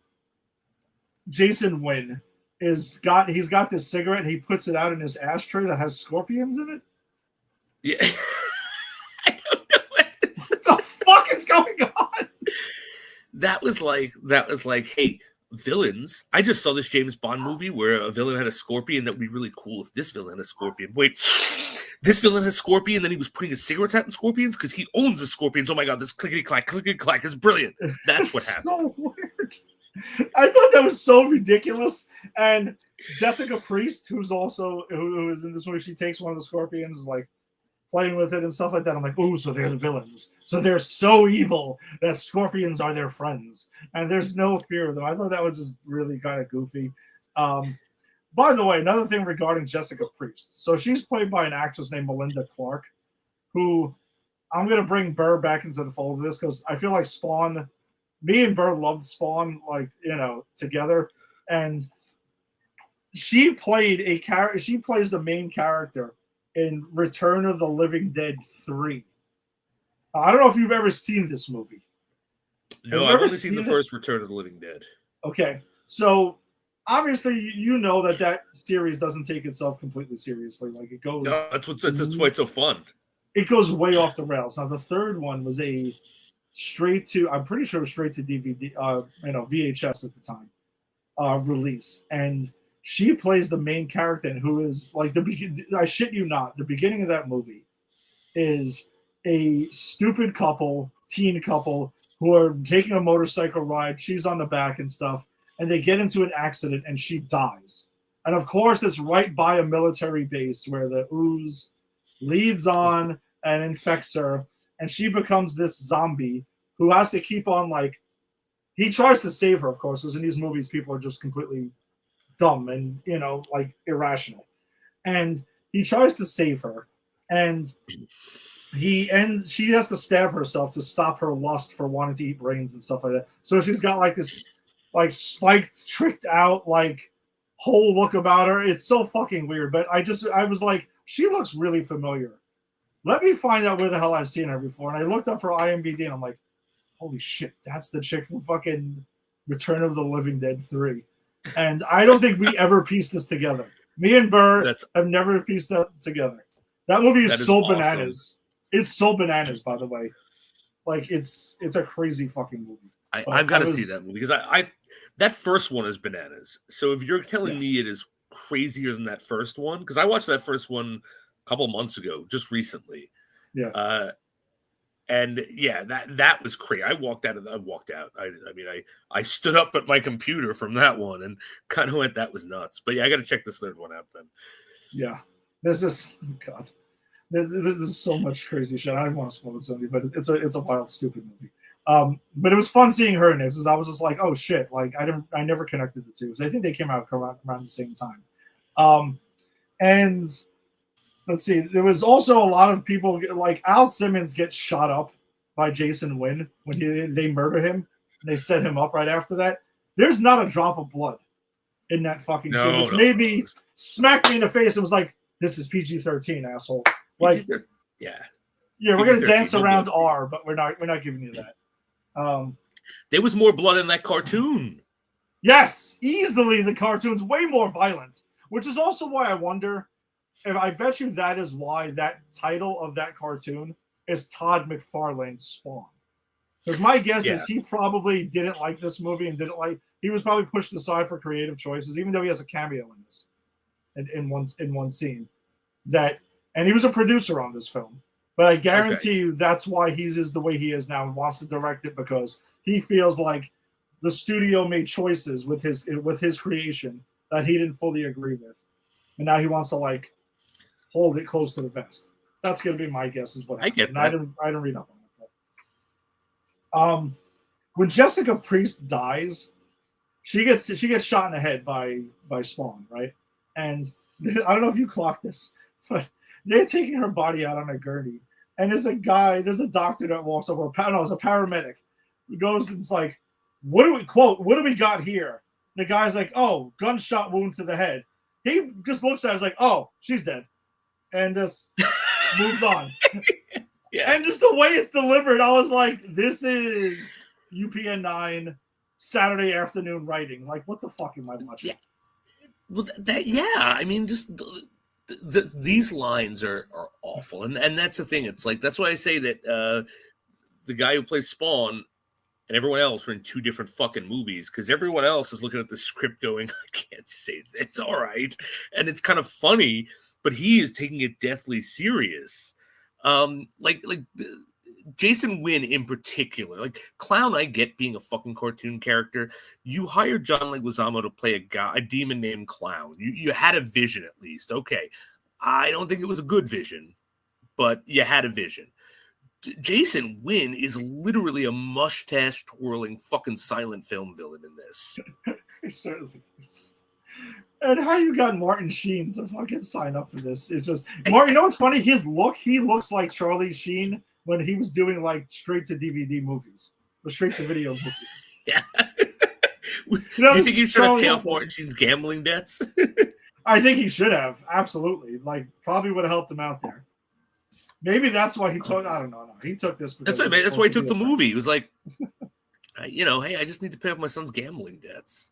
Jason Wynn he's got this cigarette and he puts it out in his ashtray that has scorpions in it. Yeah. I don't know what the fuck is going on? That was like, hey, villains. I just saw this James Bond movie where a villain had a scorpion. That would be really cool if this villain had a scorpion. Wait, this villain has scorpion, then he was putting his cigarettes out in scorpions because he owns the scorpions. Oh my god, this clickety clack is brilliant. That's what happened. So weird. I thought that was so ridiculous. And Jessica Priest, who is in this movie, she takes one of the scorpions, like playing with it and stuff like that. I'm like, ooh, so they're the villains. So they're so evil that scorpions are their friends, and there's no fear of them. I thought that was just really kind of goofy. By the way, another thing regarding Jessica Priest. So she's played by an actress named Melinda Clarke, who I'm going to bring Burr back into the fold of this, because I feel like Spawn, me and Burr loved Spawn, like, together. And she plays the main character in Return of the Living Dead 3. I don't know if you've ever seen this movie. No, I've only seen the first Return of the Living Dead. Okay, so obviously you know that series doesn't take itself completely seriously. Like, it goes. No, that's why it's so fun. It goes way off the rails. Now the third one was I'm pretty sure it was straight to DVD, VHS at the time, release, and she plays the main character, and who is like I shit you not, the beginning of that movie is a stupid teen couple, who are taking a motorcycle ride. She's on the back and stuff, and they get into an accident, and she dies. And of course, it's right by a military base where the ooze leads on and infects her, and she becomes this zombie who has to keep on, like, he tries to save her, of course, because in these movies, people are just completely dumb and, like, irrational. And he tries to save her, and she has to stab herself to stop her lust for wanting to eat brains and stuff like that. So she's got like this, like, spiked, tricked out, like, whole look about her. It's so fucking weird. But I was like, she looks really familiar. Let me find out where the hell I've seen her before. And I looked up her IMDb, and I'm like, holy shit, that's the chick from fucking Return of the Living Dead 3. And I don't think we ever pieced this together. Me and Burr have never pieced that together. That movie is so awesome. Bananas. It's so bananas, by the way. Like, it's a crazy fucking movie. I've got to see that movie, because that first one is bananas. So if you're telling me it is crazier than that first one, because I watched that first one a couple months ago, just recently. Yeah. And yeah, that was crazy. I walked out. I stood up at my computer from that one and kind of went, that was nuts. But yeah, I got to check this third one out then. Yeah, this is God. There's so much crazy shit. I don't want to spoil it, somebody, but it's a wild, stupid movie. But it was fun seeing her in this, because I was just like, oh shit, like I never connected the two. Because I think they came out around the same time. And let's see, there was also a lot of people, like Al Simmons gets shot up by Jason Wynn when they murder him and they set him up right after that. There's not a drop of blood in that fucking scene, which made me smack me in the face and was like, this is PG-13, asshole. Like, yeah, we're gonna dance around R, but we're not giving you that. There was more blood in that cartoon. Yes, easily the cartoon's way more violent, which is also why I wonder if, I bet you that is why that title of that cartoon is Todd McFarlane's Spawn. Because my guess is he probably didn't like this movie and he was probably pushed aside for creative choices, even though he has a cameo in this, in one scene. And he was a producer on this film. But I guarantee you that's why is the way he is now and wants to direct it, because he feels like the studio made choices with his creation that he didn't fully agree with. And now he wants to hold it close to the vest. That's going to be my guess, is what happened. I get that. And I didn't read up on it. When Jessica Priest dies, she gets shot in the head by Spawn, right? And I don't know if you clocked this, but they're taking her body out on a gurney, and there's a doctor that walks over. It's a paramedic who goes and it's like, what do we got here? The guy's like, oh, gunshot wound to the head. He just looks at her, like, oh, she's dead, and just moves on. Yeah. And just the way it's delivered, I was like, this is UPN 9 Saturday afternoon writing. Like, what the fuck am I watching? Yeah. Well, I mean, just these lines are awful, and that's the thing. It's like, that's why I say that the guy who plays Spawn and everyone else are in two different fucking movies, because everyone else is looking at the script going, I can't say it's all right, and it's kind of funny, but he is taking it deathly serious. Jason Wynn in particular, like Clown, I get being a fucking cartoon character. You hired John Leguizamo to play a demon named Clown. You had a vision, at least. Okay, I don't think it was a good vision, but you had a vision. Jason Wynn is literally a mustache twirling fucking silent film villain in this. He certainly is. And how you got Martin Sheen to fucking sign up for this? It's just Martin. You know what's funny? He looks like Charlie Sheen when he was doing straight to DVD movies or straight to video movies. Yeah. You think you should have paid off Martin Sheen's gambling debts? I think he should have. Absolutely. Probably would have helped him out there. Maybe that's why he took. I don't know. No, he took this. That's why he took the movie. He was like, hey, I just need to pay off my son's gambling debts.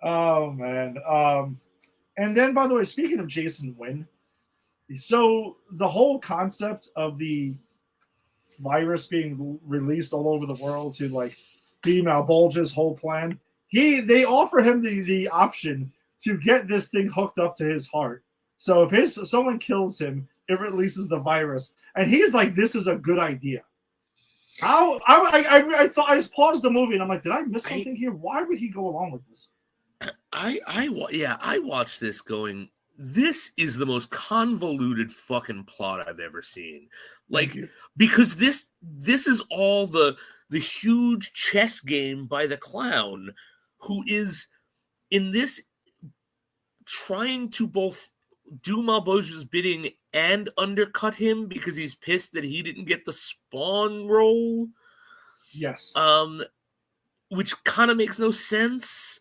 Oh man. And then, by the way, speaking of Jason Wynn, so the whole concept of the virus being released all over the world to be Malbolge's whole plan, they offer him the option to get this thing hooked up to his heart. So if someone kills him, it releases the virus, and he's like, "This is a good idea." I thought, I paused the movie and I'm like, "Did I miss something here? Why would he go along with this?" I watched this going, this is the most convoluted fucking plot I've ever seen. Because this is all the huge chess game by the Clown, who is in this trying to both do Malbolge's bidding and undercut him because he's pissed that he didn't get the Spawn role. Yes. Which kind of makes no sense.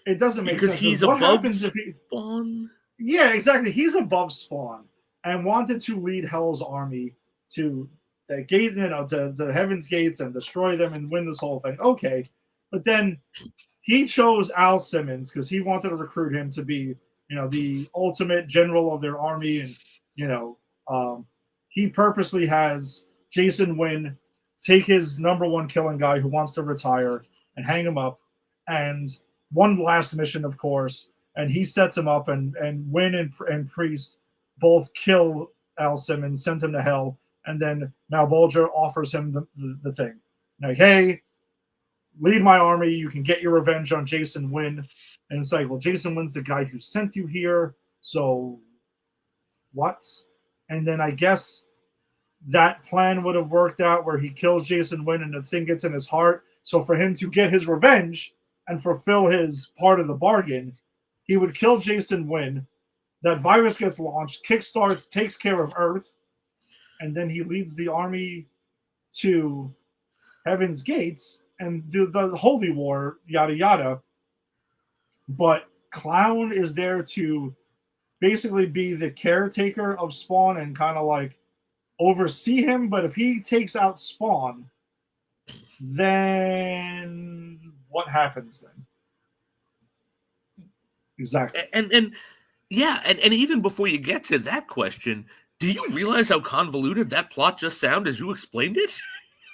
It doesn't make because sense. He's what above happens if Spawn. Yeah, exactly. He's above Spawn and wanted to lead Hell's army to the gate, to Heaven's Gates and destroy them and win this whole thing. Okay, but then he chose Al Simmons because he wanted to recruit him to be, the ultimate general of their army, and he purposely has Jason Wynn take his number one killing guy who wants to retire and hang him up, and one last mission, of course, and he sets him up, and Wynn and Priest both kill Al Simmons, send him to hell, And then Malbolger offers him the thing. Like, hey, lead my army. You can get your revenge on Jason Wynn. And it's like, well, Jason Wynn's the guy who sent you here. So what? And then I guess that plan would have worked out where he kills Jason Wynn and the thing gets in his heart. So for him to get his revenge and fulfill his part of the bargain, he would kill Jason Wynn. That virus gets launched, kickstarts, takes care of Earth, and then he leads the army to Heaven's Gates and do the Holy War, yada yada. But Clown is there to basically be the caretaker of Spawn and kind of like oversee him. But if he takes out Spawn, then what happens then? Exactly. And even before you get to that question, do you realize how convoluted that plot just sounded as you explained it?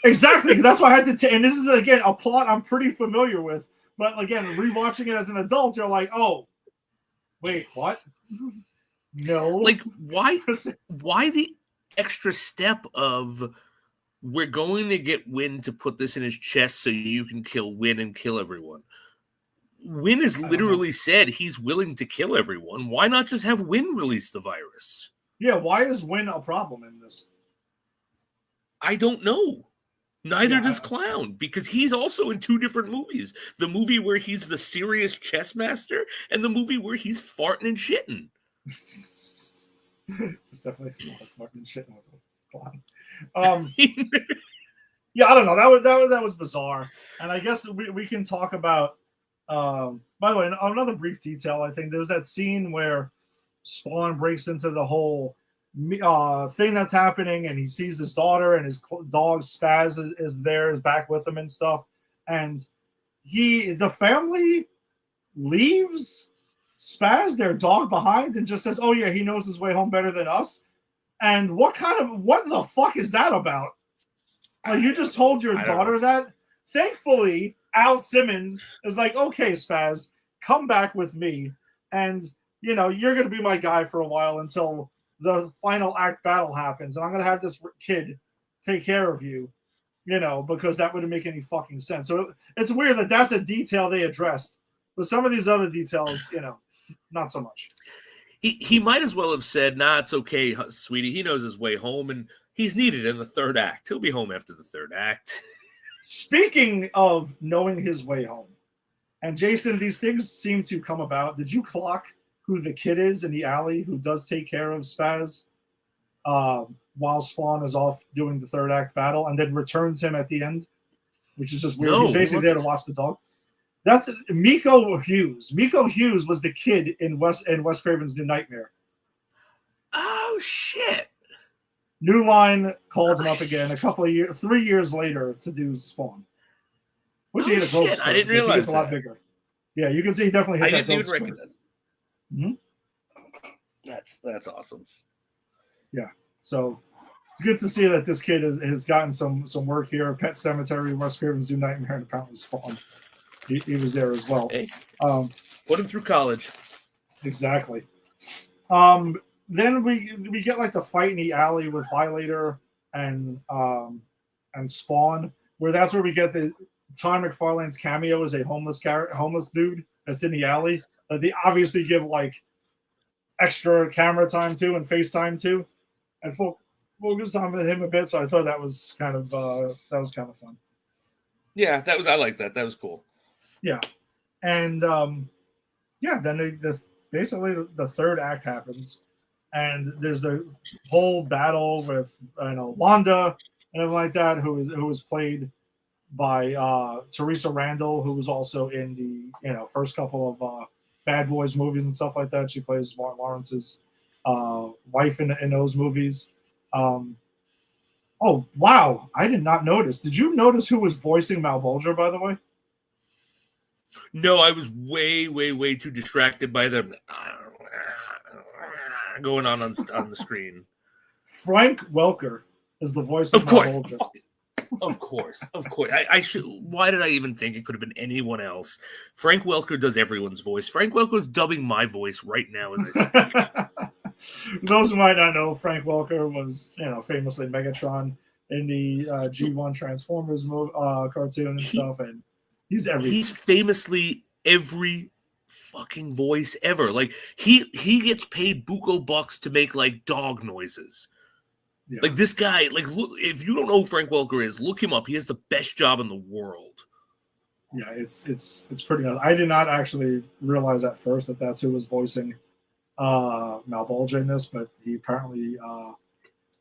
Exactly. That's why I had to. And this is again a plot I'm pretty familiar with. But again, rewatching it as an adult, you're like, oh, wait, what? No. Like, why the extra step of we're going to get Wynn to put this in his chest so you can kill Wynn and kill everyone? Wynn has literally said he's willing to kill everyone. Why not just have Wynn release the virus? Yeah, why is Wynn a problem in this? I don't know. Neither does Clown, because he's also in two different movies. The movie where he's the serious chess master and the movie where he's farting and shitting. It's definitely a lot of fucking shitting with Clown. Yeah, I don't know. That was bizarre. And I guess we can talk about by the way, another brief detail, I think there was that scene where Spawn breaks into the whole thing that's happening, and he sees his daughter, and his dog Spaz is back with him and stuff, and the family leaves Spaz, their dog, behind, and just says, "Oh yeah, he knows his way home better than us." And what the fuck is that about? Like, you just told your daughter that? Thankfully, Al Simmons is like, "Okay, Spaz, come back with me, and you're gonna be my guy for a while until the final act battle happens, and I'm gonna have this kid take care of you, because that wouldn't make any fucking sense." So it's weird that that's a detail they addressed, but some of these other details, not so much. He might as well have said, "Nah, it's okay, sweetie. He knows his way home, and he's needed in the third act. He'll be home after the third act." Speaking of knowing his way home, and Jason, these things seem to come about. Did you clock who the kid is in the alley who does take care of Spaz while Spawn is off doing the third act battle, and then returns him at the end, which is just weird. No, he's basically there to watch the dog. That's Miko Hughes. Miko Hughes was the kid in Wes Craven's New Nightmare. Oh shit! New Line called him up again 3 years later to do Spawn. Which he hit a growth spurt. I didn't realize he gets a lot bigger. Yeah, you can see he definitely hit that growth spurt. I didn't even recognize it. That's awesome. Yeah, so it's good to see that this kid has gotten some work here. Pet Cemetery, Wes Craven's New Nightmare, and apparently Spawn. He was there as well. Hey, put him through college. Exactly. Then we get like the fight in the alley with Violator and Spawn, where that's where we get the Todd McFarlane's cameo as a homeless dude that's in the alley. They obviously give like extra camera time to and FaceTime to, and focus on him a bit. So I thought that was kind of fun. Yeah, I like that. That was cool. Yeah, and then basically the third act happens. And there's the whole battle with Wanda and everything like that, who was played by Teresa Randall, who was also in the first couple of Bad Boys movies and stuff like that. She plays Martin Lawrence's wife in those movies. Oh wow, I did not notice. Did you notice who was voicing Malbolger, by the way? No, I was way, way, way too distracted by them going on the screen. Frank Welker is the voice of Malbolger. Of course. I should. Why did I even think it could have been anyone else? Frank Welker does everyone's voice. Frank Welker is dubbing my voice right now as I speak. Those who might not know, Frank Welker was, famously Megatron in the G1 Transformers cartoon and stuff, and he's everything. He's famously every fucking voice ever. Like he gets paid buco bucks to make like dog noises. Yeah. Like this guy, like look, if you don't know who Frank Welker is, look him up. He has the best job in the world. Yeah, it's pretty nice. I did not actually realize at first that that's who was voicing Malbolge in this, but he apparently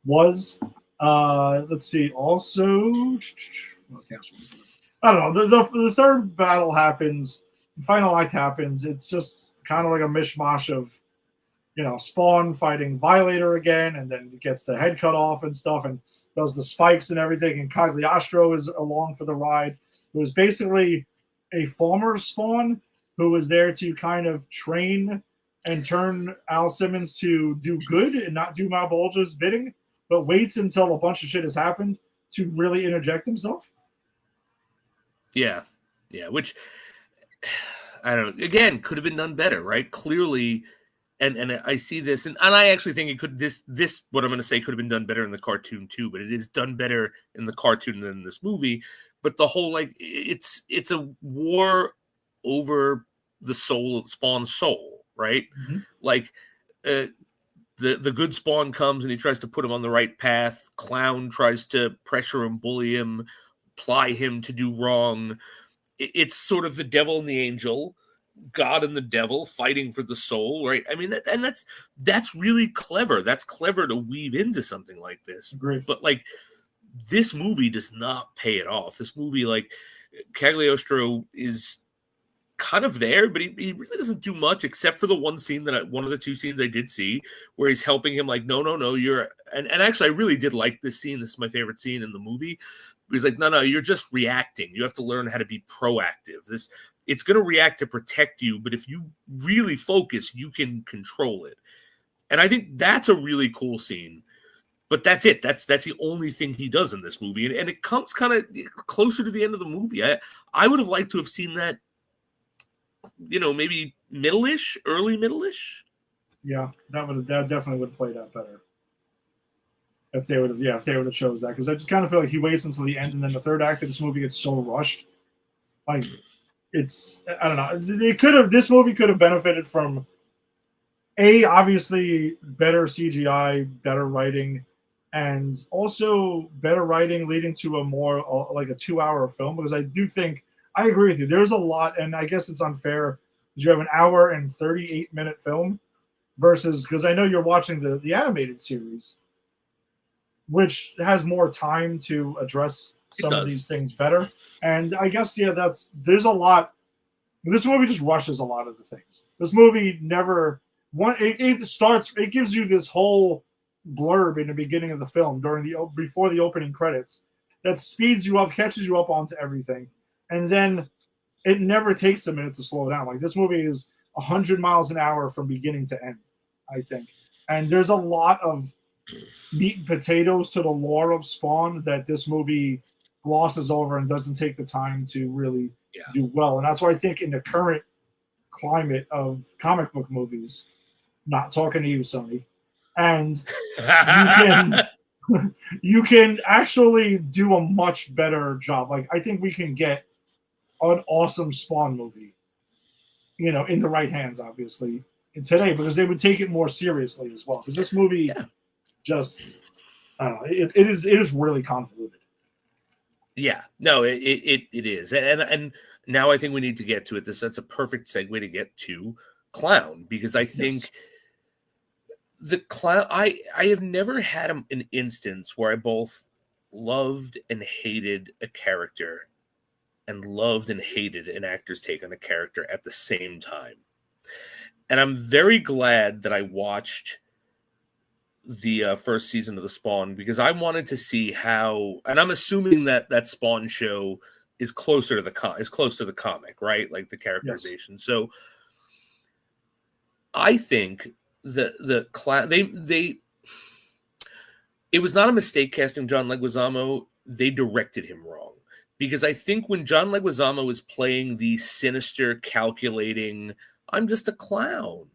was. Let's see. Also, I don't know. The third battle happens. The final act happens. It's just kind of like a mishmash of, Spawn fighting Violator again, and then gets the head cut off and stuff, and does the spikes and everything. And Cagliostro is along for the ride. It was basically a former Spawn who was there to kind of train and turn Al Simmons to do good and not do Malbolge's bidding, but waits until a bunch of shit has happened to really interject himself. Yeah. Which I don't know. Again, could have been done better, right? Clearly, and I see this, and I actually think it could. This what I'm going to say could have been done better in the cartoon too, but it is done better in the cartoon than in this movie. But the whole it's a war over the soul, Spawn's soul, right? Mm-hmm. Like the good Spawn comes and he tries to put him on the right path. Clown tries to pressure him, bully him, ply him to do wrong. It's sort of the devil and the angel, God and the devil fighting for the soul, right? I mean, that's really clever. That's clever to weave into something like this. Agreed. But like this movie does not pay it off. This movie, like Cagliostro is kind of there, but he really doesn't do much except for the one scene one of the two scenes I did see where he's helping him like, no, you're, and actually I really did like this scene. This is my favorite scene in the movie. He's like, no, you're just reacting. You have to learn how to be proactive. It's going to react to protect you, but if you really focus, you can control it. And I think that's a really cool scene. But that's it. That's the only thing he does in this movie. And it comes kind of closer to the end of the movie. I would have liked to have seen that, maybe middle-ish, early middle-ish. Yeah, that definitely would have played out better. If they would have chose that. Because I just kind of feel like he waits until the end, and then the third act of this movie gets so rushed. Like, I don't know. This movie could have benefited from, obviously better CGI, better writing, and also better writing leading to a more like a 2-hour film. Because I do think, I agree with you. There's a lot, and I guess it's unfair because you have an hour and 38-minute film versus, because I know you're watching the animated series, which has more time to address some of these things better. And I guess, there's a lot. This movie just rushes a lot of the things. This movie it gives you this whole blurb in the beginning of the film before the opening credits that speeds you up, catches you up onto everything. And then it never takes a minute to slow down. Like, this movie is 100 miles an hour from beginning to end, I think. And there's a lot of meat and potatoes to the lore of Spawn that this movie glosses over and doesn't take the time to really do well. And that's why I think in the current climate of comic book movies, not talking to you, Sony, and you can actually do a much better job. Like, I think we can get an awesome Spawn movie, in the right hands, obviously, today, because they would take it more seriously as well. Because this movie just, I don't know, it is really convoluted. Yeah, no, it is, and now I think we need to get to it. That's a perfect segue to get to Clown, because I think the Clown. I have never had an instance where I both loved and hated a character, and loved and hated an actor's take on a character at the same time. And I'm very glad that I watched the first season of the Spawn, because I wanted to see how, and I'm assuming that Spawn show is closer to the comic, right? Like the characterization. Yes. So I think the it was not a mistake casting John Leguizamo. They directed him wrong, because I think when John Leguizamo is playing the sinister, calculating, I'm just a clown,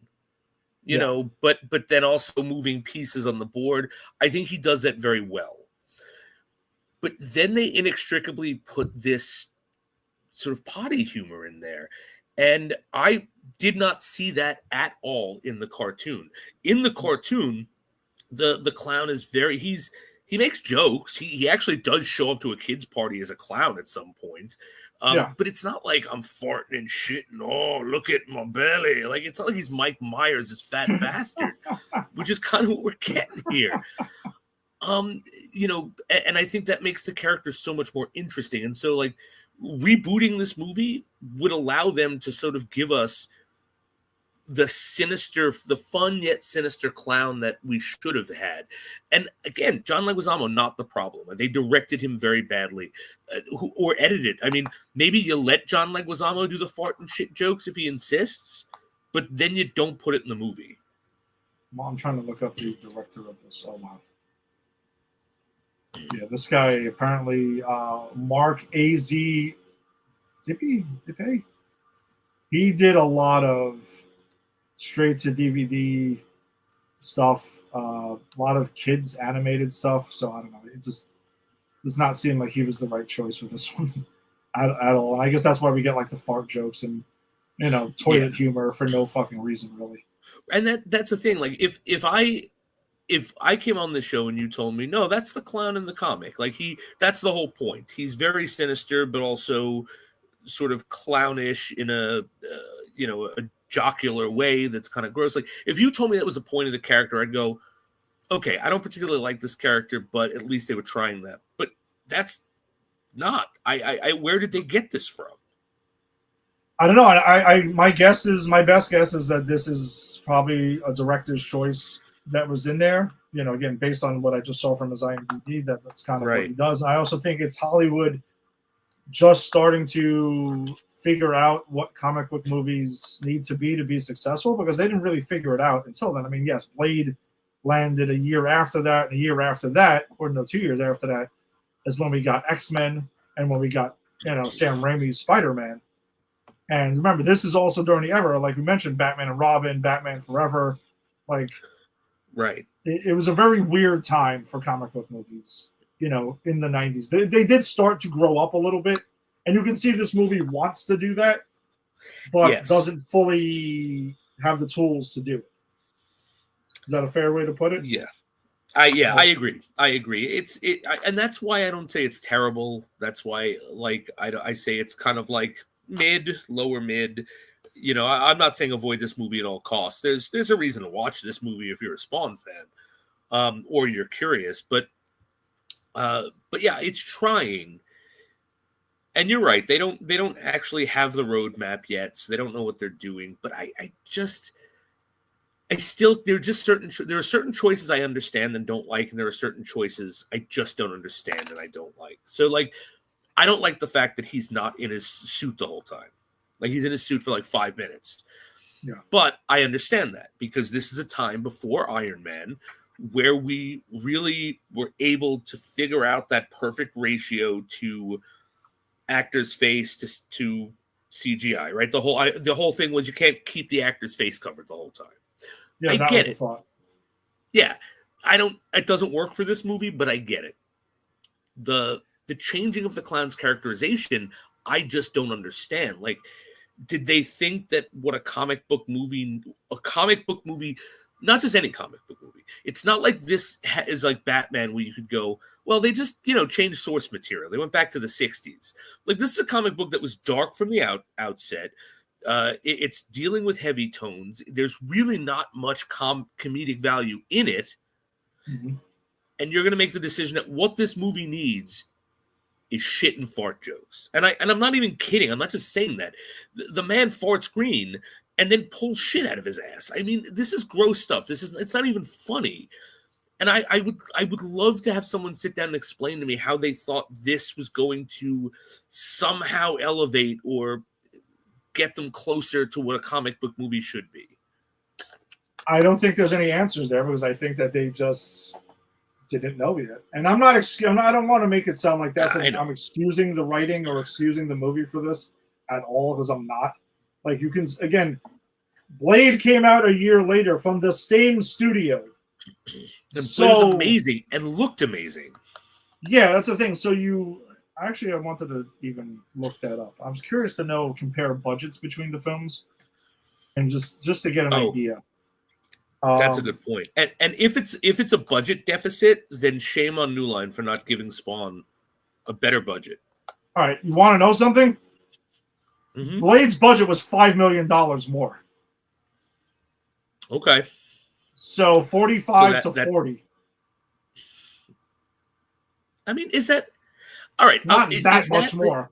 you know, but then also moving pieces on the board. I think he does that very well. But then they inextricably put this sort of potty humor in there. And I did not see that at all in the cartoon. In the cartoon, the clown is he makes jokes. He actually does show up to a kid's party as a clown at some point. But it's not like I'm farting and shitting. Oh, look at my belly. Like, it's not like he's Mike Myers, this fat bastard, which is kind of what we're getting here. You know, and I think that makes the character so much more interesting. And so, like, rebooting this movie would allow them to sort of give us the fun yet sinister clown that we should have had. And again, John Leguizamo, not the problem. They directed him very badly, or edited. I mean, maybe you let John Leguizamo do the fart and shit jokes if he insists, but then you don't put it in the movie. Well, I'm trying to look up the director of this. Oh, wow. Yeah, this guy apparently, Mark A.Z. Dippe? He did a lot of straight to DVD stuff, a lot of kids animated stuff. So I don't know. It just does not seem like he was the right choice for this one at all. And I guess that's why we get like the fart jokes and, you know, toilet humor for no fucking reason, really. And that's the thing. Like, if I came on the show and you told me, no, that's the clown in the comic, like that's the whole point. He's very sinister, but also sort of clownish in a jocular way that's kind of gross. Like, if you told me that was the point of the character, I'd go, okay, I don't particularly like this character, but at least they were trying that. But that's not. Where did they get this from? I don't know. My best guess is that this is probably a director's choice that was in there. You know, again, based on what I just saw from his IMDb, that's kind of what he does. And I also think it's Hollywood just starting to figure out what comic book movies need to be successful, because they didn't really figure it out until then. I mean, yes, Blade landed a year after that, and a year after that, or no, 2 years after that, is when we got X-Men and when we got, you know, Sam Raimi's Spider-Man. And remember, this is also during the era, like we mentioned, Batman and Robin, Batman Forever. Like, right. It was a very weird time for comic book movies, you know, in the 90s. They did start to grow up a little bit. And you can see this movie wants to do that, but doesn't fully have the tools to do it. Is that a fair way to put it? Yeah. I agree. And that's why I don't say it's terrible. That's why, like, I say it's kind of like lower mid. You know, I'm not saying avoid this movie at all costs. There's a reason to watch this movie if you're a Spawn fan, or you're curious. But yeah, it's trying. And you're right. They don't actually have the roadmap yet, so they don't know what they're doing. But there are certain choices I understand and don't like, and there are certain choices I just don't understand and I don't like. So, like, I don't like the fact that he's not in his suit the whole time. Like, he's in his suit for like 5 minutes. Yeah. But I understand that, because this is a time before Iron Man where we really were able to figure out that perfect ratio to actor's face to CGI, right? The whole thing was you can't keep the actor's face covered the whole time. Yeah, I that get was it. the thought. Yeah, it doesn't work for this movie, but I get it. The changing of the clown's characterization, I just don't understand. Like, did they think that what a comic book movie, not just any comic book movie, it's not like this is like Batman where you could go, well, they just, you know, changed source material. They went back to the 60s. Like, this is a comic book that was dark from the outset. It's dealing with heavy tones. There's really not much comedic value in it. Mm-hmm. And you're going to make the decision that what this movie needs is shit and fart jokes. And I'm not even kidding. I'm not just saying that. The man farts green and then pulls shit out of his ass. I mean, this is gross stuff. It's not even funny. And I would love to have someone sit down and explain to me how they thought this was going to somehow elevate or get them closer to what a comic book movie should be. I don't think there's any answers there, because I think that they just didn't know yet. And I don't want to make it sound like I'm excusing the writing or excusing the movie for this at all, because I'm not. Like, you can, again, Blade came out a year later from the same studio. And Blade was amazing and looked amazing. Yeah, that's the thing. So I wanted to even look that up. I was curious to compare budgets between the films, and just to get an idea. That's a good point. And if it's a budget deficit, then shame on New Line for not giving Spawn a better budget. All right, you want to know something? Mm-hmm. Blade's budget was $5 million more. Okay. So 45 to 40. I mean, is that all right? Not that much more.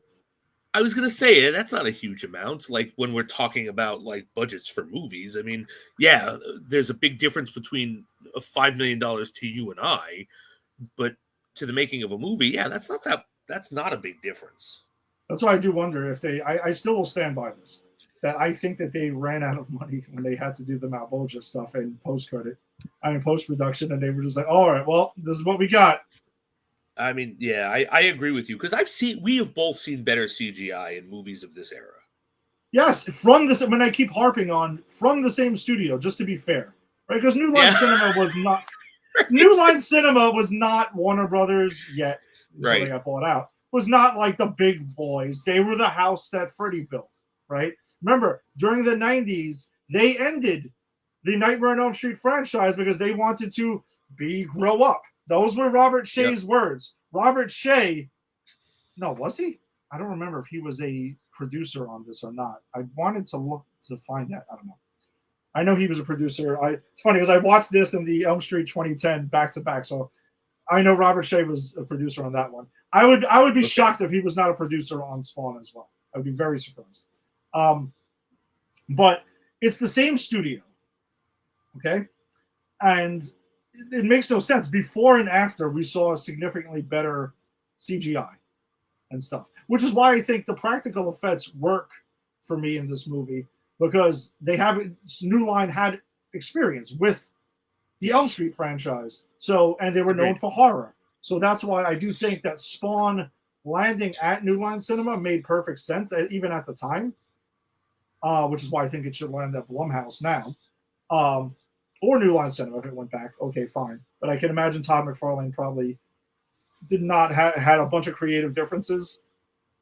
I was gonna say that's not a huge amount. Like when we're talking about like budgets for movies, I mean, yeah, there's a big difference between $5 million to you and I, but to the making of a movie, yeah, that's not a big difference. That's why I do wonder if I still will stand by this. That I think that they ran out of money when they had to do the Malbolgia stuff in post-production, and they were just like, all right, well, this is what we got. I mean, yeah, I agree with you because we have both seen better CGI in movies of this era. Yes, from this, when I keep harping on from the same studio, just to be fair, right? Because New Line Cinema was not New Line Cinema was not Warner Brothers yet until they got bought out. Was not like the big boys. They were the house that Freddy built, right? Remember, during the 90s, they ended the Nightmare on Elm Street franchise because they wanted to grow up. Those were Robert Shea's words. Robert Shea, no, was he? I don't remember if he was a producer on this or not. I wanted to look to find that. I don't know. I know he was a producer. It's funny because I watched this in the Elm Street 2010 back to back, so I know Robert Shea was a producer on that one. I would be shocked if he was not a producer on Spawn as well. I would be very surprised. But it's the same studio, okay, and it makes no sense. Before and after, we saw a significantly better CGI and stuff, which is why I think the practical effects work for me in this movie because New Line had experience with the Elm Street franchise, and they were known for horror. So that's why I do think that Spawn landing at New Line Cinema made perfect sense, even at the time, which is why I think it should land at Blumhouse now. Or New Line Cinema if it went back. Okay, fine. But I can imagine Todd McFarlane probably did not had a bunch of creative differences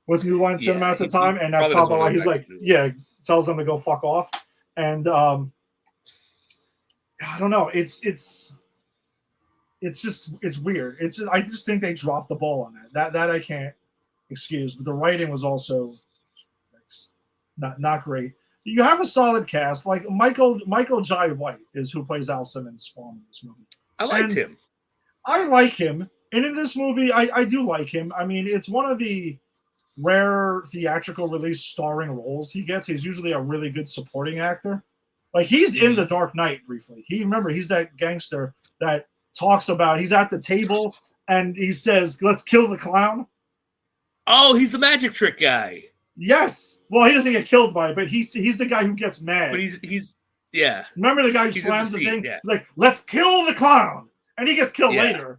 with New Line Cinema at the time, and that's probably why he's like, tells them to go fuck off. And I don't know. It's weird. I just think they dropped the ball on that. That I can't excuse. But the writing was also not great. You have a solid cast, like Michael Jai White is who plays Al Simmons' Spawn in this movie. I liked him. I like him, and in this movie, I do like him. I mean, it's one of the rare theatrical release starring roles he gets. He's usually a really good supporting actor. Like he's in The Dark Knight briefly. He's that gangster that talks about. He's at the table and he says, "Let's kill the clown." Oh, he's the magic trick guy. Yes. Well, he doesn't get killed by it, but he's the guy who gets mad. But he's yeah. Remember the guy who slams the thing? Yeah. He's like, "Let's kill the clown," and he gets killed later.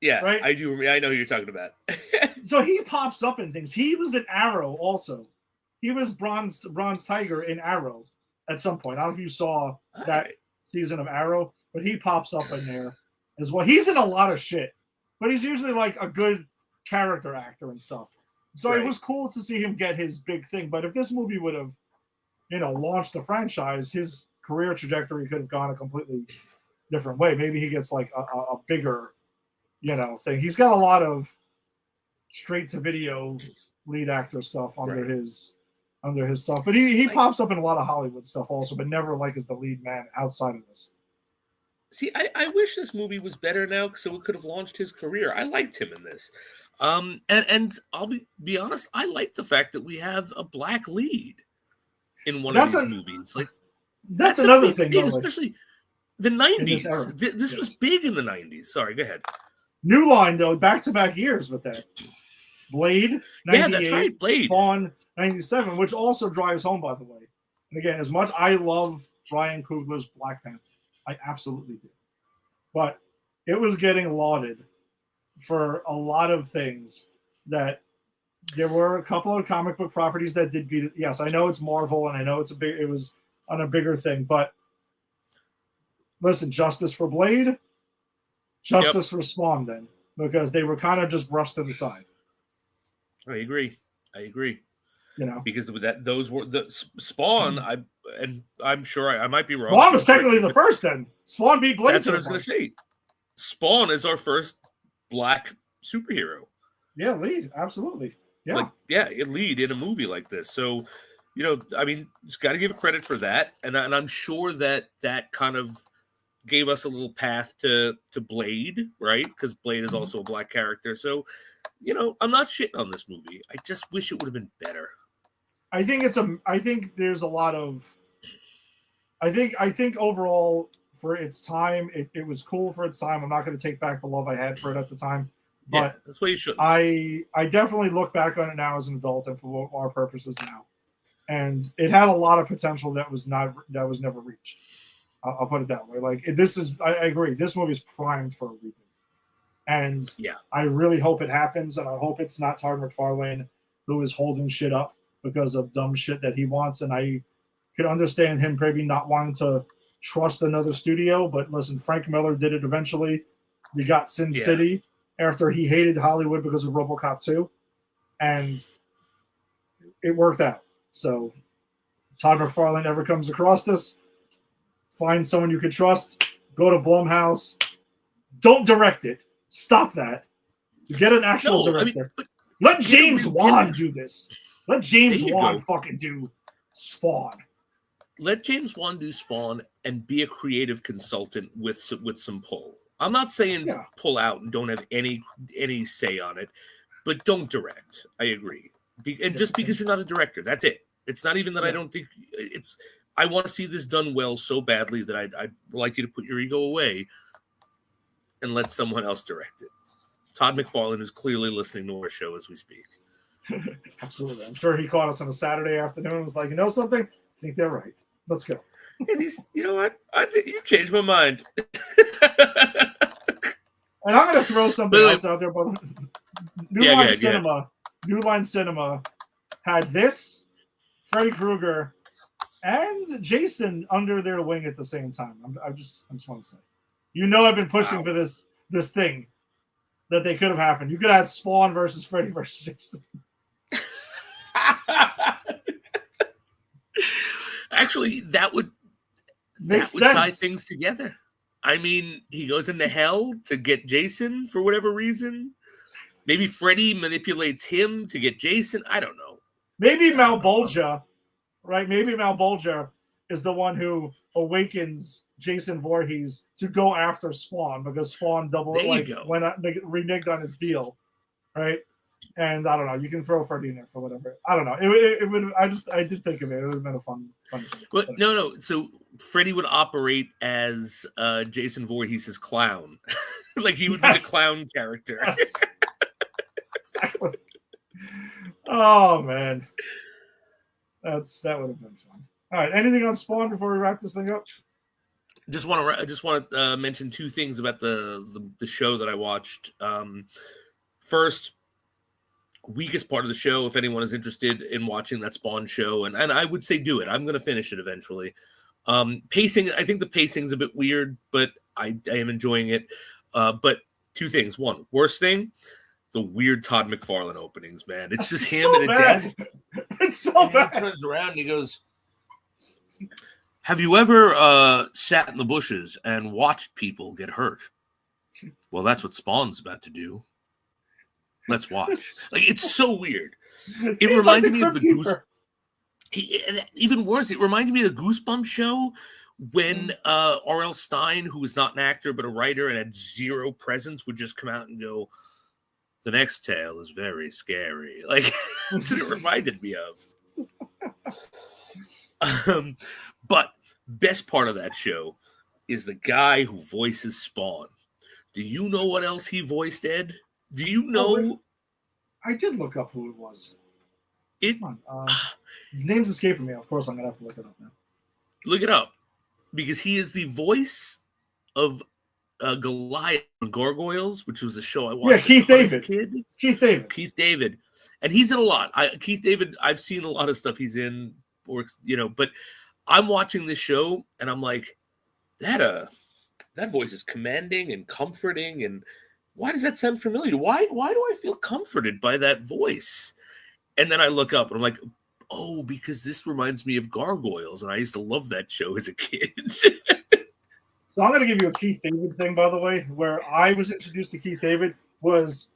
Yeah, right. I do. I know who you're talking about. So he pops up in things. He was in Arrow also. He was Bronze Tiger in Arrow at some point. I don't know if you saw that season of Arrow, but he pops up in there as well. He's in a lot of shit, but he's usually like a good character actor and stuff. So it was cool to see him get his big thing. But if this movie would have, launched the franchise, his career trajectory could have gone a completely different way. Maybe he gets like a bigger, thing. He's got a lot of straight to video lead actor stuff under his stuff. But he pops up in a lot of Hollywood stuff also, but never like as the lead man outside of this. See, I wish this movie was better now so it could have launched his career. I liked him in this. And I'll be honest, I like the fact that we have a black lead in one of these movies. Like that's another thing, though, especially the 90s. This was big in the 90s. Sorry, go ahead. New Line, though, back-to-back years with that. Blade, 98, yeah, that's right, Blade. Spawn, 97, which also drives home, by the way. And again, as much I love Ryan Coogler's Black Panther, I absolutely do. But it was getting lauded for a lot of things that there were a couple of comic book properties that did beat it. Yes, I know it's Marvel, and I know it was on a bigger thing. But listen, justice for Blade, justice for Spawn, then, because they were kind of just brushed to the side. I agree. You know, because with that, those were the Spawn. I'm sure I might be wrong. Spawn was technically the first. Then Spawn beat Blade. That's what I was going to say. Spawn is our first black superhero. Yeah, lead, absolutely. Yeah, lead in a movie like this. So, you know, I mean, just got to give credit for that, and I'm sure that kind of gave us a little path to Blade, right? Because Blade is also a black character. So, you know, I'm not shitting on this movie. I just wish it would have been better. I think there's a lot of. I think overall for its time, it was cool for its time. I'm not going to take back the love I had for it at the time. But that's what you should. I definitely look back on it now as an adult and for our purposes now, and it had a lot of potential that was never reached. I'll put it that way. Like I agree. This movie is primed for a reboot, and I really hope it happens, and I hope it's not Todd McFarlane who is holding shit up because of dumb shit that he wants. And I can understand him maybe not wanting to trust another studio, but listen, Frank Miller did it eventually. We got Sin City after he hated Hollywood because of RoboCop 2, and it worked out. So Todd McFarlane ever comes across this, find someone you can trust, go to Blumhouse, don't direct it. Stop that. Get an actual director. Let James Wan do this. Let James Wan fucking do Spawn. Let James Wan do Spawn and be a creative consultant with some pull. I'm not saying pull out and don't have any say on it, but don't direct. I agree. Just because you're not a director, that's it. It's not even that I don't think it's. I want to see this done well so badly that I'd like you to put your ego away and let someone else direct it. Todd McFarlane is clearly listening to our show as we speak. Absolutely. I'm sure he caught us on a Saturday afternoon and was like, you know something? I think they're right. Let's go. And you know what? I think you changed my mind. And I'm going to throw something else out there, but New Line Cinema had this, Freddy Krueger, and Jason under their wing at the same time. I just want to say, I've been pushing for this thing that they could have happened. You could have had Spawn versus Freddy versus Jason. Actually, that would tie things together. I mean, he goes into hell to get Jason for whatever reason. Maybe Freddy manipulates him to get Jason. I don't know. Maybe Malbolgia, right? Maybe Malbolgia is the one who awakens Jason Voorhees to go after Spawn because Spawn reneged on his deal, right? And I don't know. You can throw Freddy in there for whatever. I don't know. It would. I did think of it. It would have been a fun thing. But no. So Freddy would operate as Jason Voorhees' clown, like he would be the clown character. Yes. Exactly. Oh man, that would have been fun. All right. Anything on Spawn before we wrap this thing up? I just want to mention two things about the show that I watched. First, weakest part of the show, if anyone is interested in watching that Spawn show, and I would say do it. I'm going to finish it eventually. Pacing, I think the pacing's a bit weird, but I am enjoying it. But two things. One, worst thing, the weird Todd McFarlane openings, man. It's just him so at a bad. desk. It's so bad. He turns around and he goes, have you ever sat in the bushes and watched people get hurt? Well, that's what Spawn's about to do. Let's watch. Like, it's so weird. It reminded me of the Goosebumps. Even worse, it reminded me of the Goosebumps show when R.L. Stine, who was not an actor but a writer and had zero presence, would just come out and go, the next tale is very scary. Like, that's what it reminded me of. But best part of that show is the guy who voices Spawn. Do you know what else he voiced, Ed? Do you know? I did look up who it was. His name's escaping me. Of course, I'm going to have to look it up now. Look it up. Because he is the voice of Goliath on Gargoyles, which was a show I watched Keith David. Keith David. And he's in a lot. Keith David, I've seen a lot of stuff he's in, but I'm watching this show and I'm like, that voice is commanding and comforting, and why does that sound familiar? Why do I feel comforted by that voice? And then I look up and I'm like, oh, because this reminds me of Gargoyles, and I used to love that show as a kid. So I'm going to give you a Keith David thing, by the way, where I was introduced to Keith David was,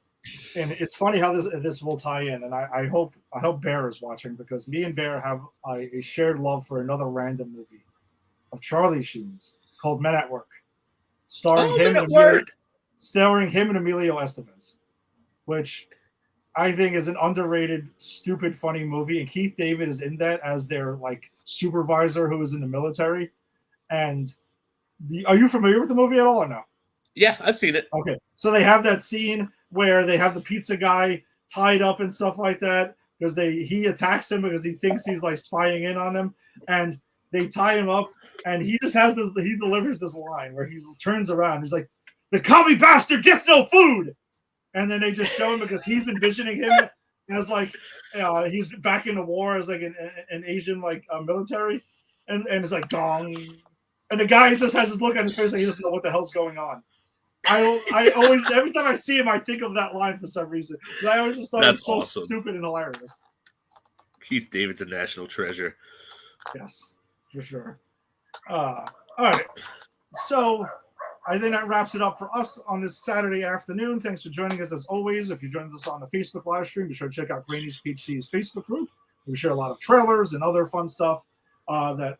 and it's funny how this will tie in, and I hope Bear is watching, because me and Bear have a shared love for another random movie of Charlie Sheen's called Men at Work, starring him and Emilio Estevez, which I think is an underrated, stupid, funny movie, and Keith David is in that as their like supervisor who is in the military. And are you familiar with the movie at all or no? Yeah, I've seen it. Okay, so they have that scene where they have the pizza guy tied up and stuff like that because he attacks him because he thinks he's like spying in on them, and they tie him up, and he just has this. He delivers this line where he turns around, he's like, "The commie bastard gets no food," and then they just show him because he's envisioning him as like he's back in the war as like an Asian like military, and it's like dong, and the guy just has this look on his face like he doesn't know what the hell's going on. I always, every time I see him, I think of that line for some reason. I always just thought it was so awesome. Stupid and hilarious. Keith David's a national treasure. Yes, for sure. All right. So I think that wraps it up for us on this Saturday afternoon. Thanks for joining us as always. If you joined us on the Facebook live stream, be sure to check out Granny's PhD's Facebook group. We share a lot of trailers and other fun stuff that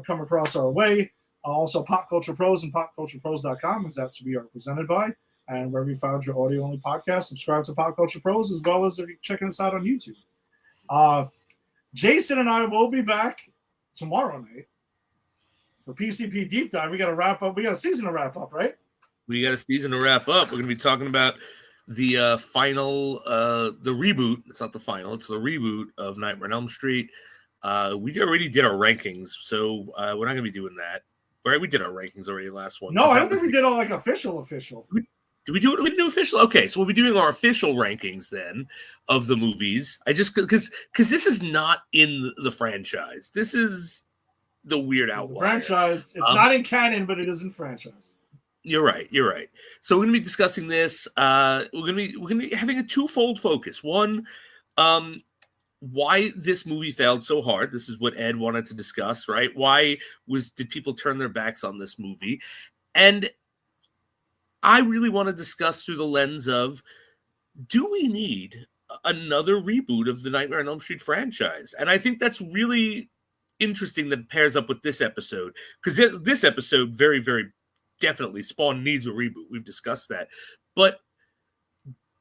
come across our way. Also, Pop Culture Pros and popculturepros.com, because that's who we are presented by. And wherever you found your audio-only podcast, subscribe to Pop Culture Pros, as well as if you're checking us out on YouTube. Jason and I will be back tomorrow night for PCP Deep Dive. We got to wrap up. We got a season to wrap up, right? We got a season to wrap up. We're going to be talking about the final, the reboot. It's not the final. It's the reboot of Nightmare on Elm Street. We already did our rankings, so we're not going to be doing that. Right, we did our rankings already last one. No, I don't think we did all like official. Did we do it? We didn't do official. Okay, so we'll be doing our official rankings then of the movies. I just because this is not in the franchise. This is the weird outlier. Franchise. It's not in canon, but it is in franchise. You're right. So we're going to be discussing this. We're going to be having a twofold focus. One, why this movie failed so hard. This is what Ed wanted to discuss, right? Why did people turn their backs on this movie? And I really want to discuss through the lens of, do we need another reboot of the Nightmare on Elm Street franchise? And I think that's really interesting that pairs up with this episode, because this episode very, very definitely, Spawn needs a reboot. We've discussed that. But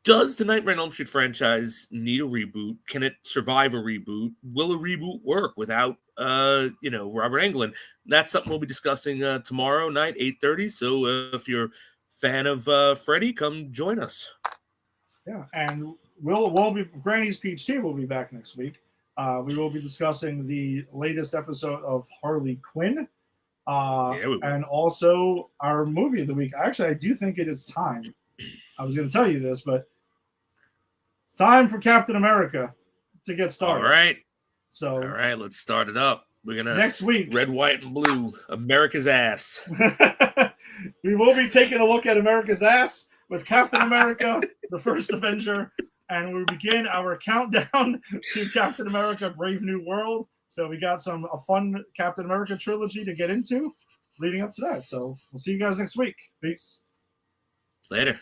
does the Nightmare on Elm Street franchise need a reboot? Can it survive a reboot? Will a reboot work without, Robert Englund? That's something we'll be discussing tomorrow night, 8:30. So if you're a fan of Freddy, come join us. Yeah, and we'll be Granny's PhD will be back next week. We will be discussing the latest episode of Harley Quinn, and also our movie of the week. Actually, I do think it is time. I was going to tell you this, but it's time for Captain America to get started. All right, let's start it up. We're going to next week, red, white, and blue, America's ass. We will be taking a look at America's ass with Captain America, the First Avenger, and we begin our countdown to Captain America: Brave New World. So we got a fun Captain America trilogy to get into leading up to that. So we'll see you guys next week. Peace. Later.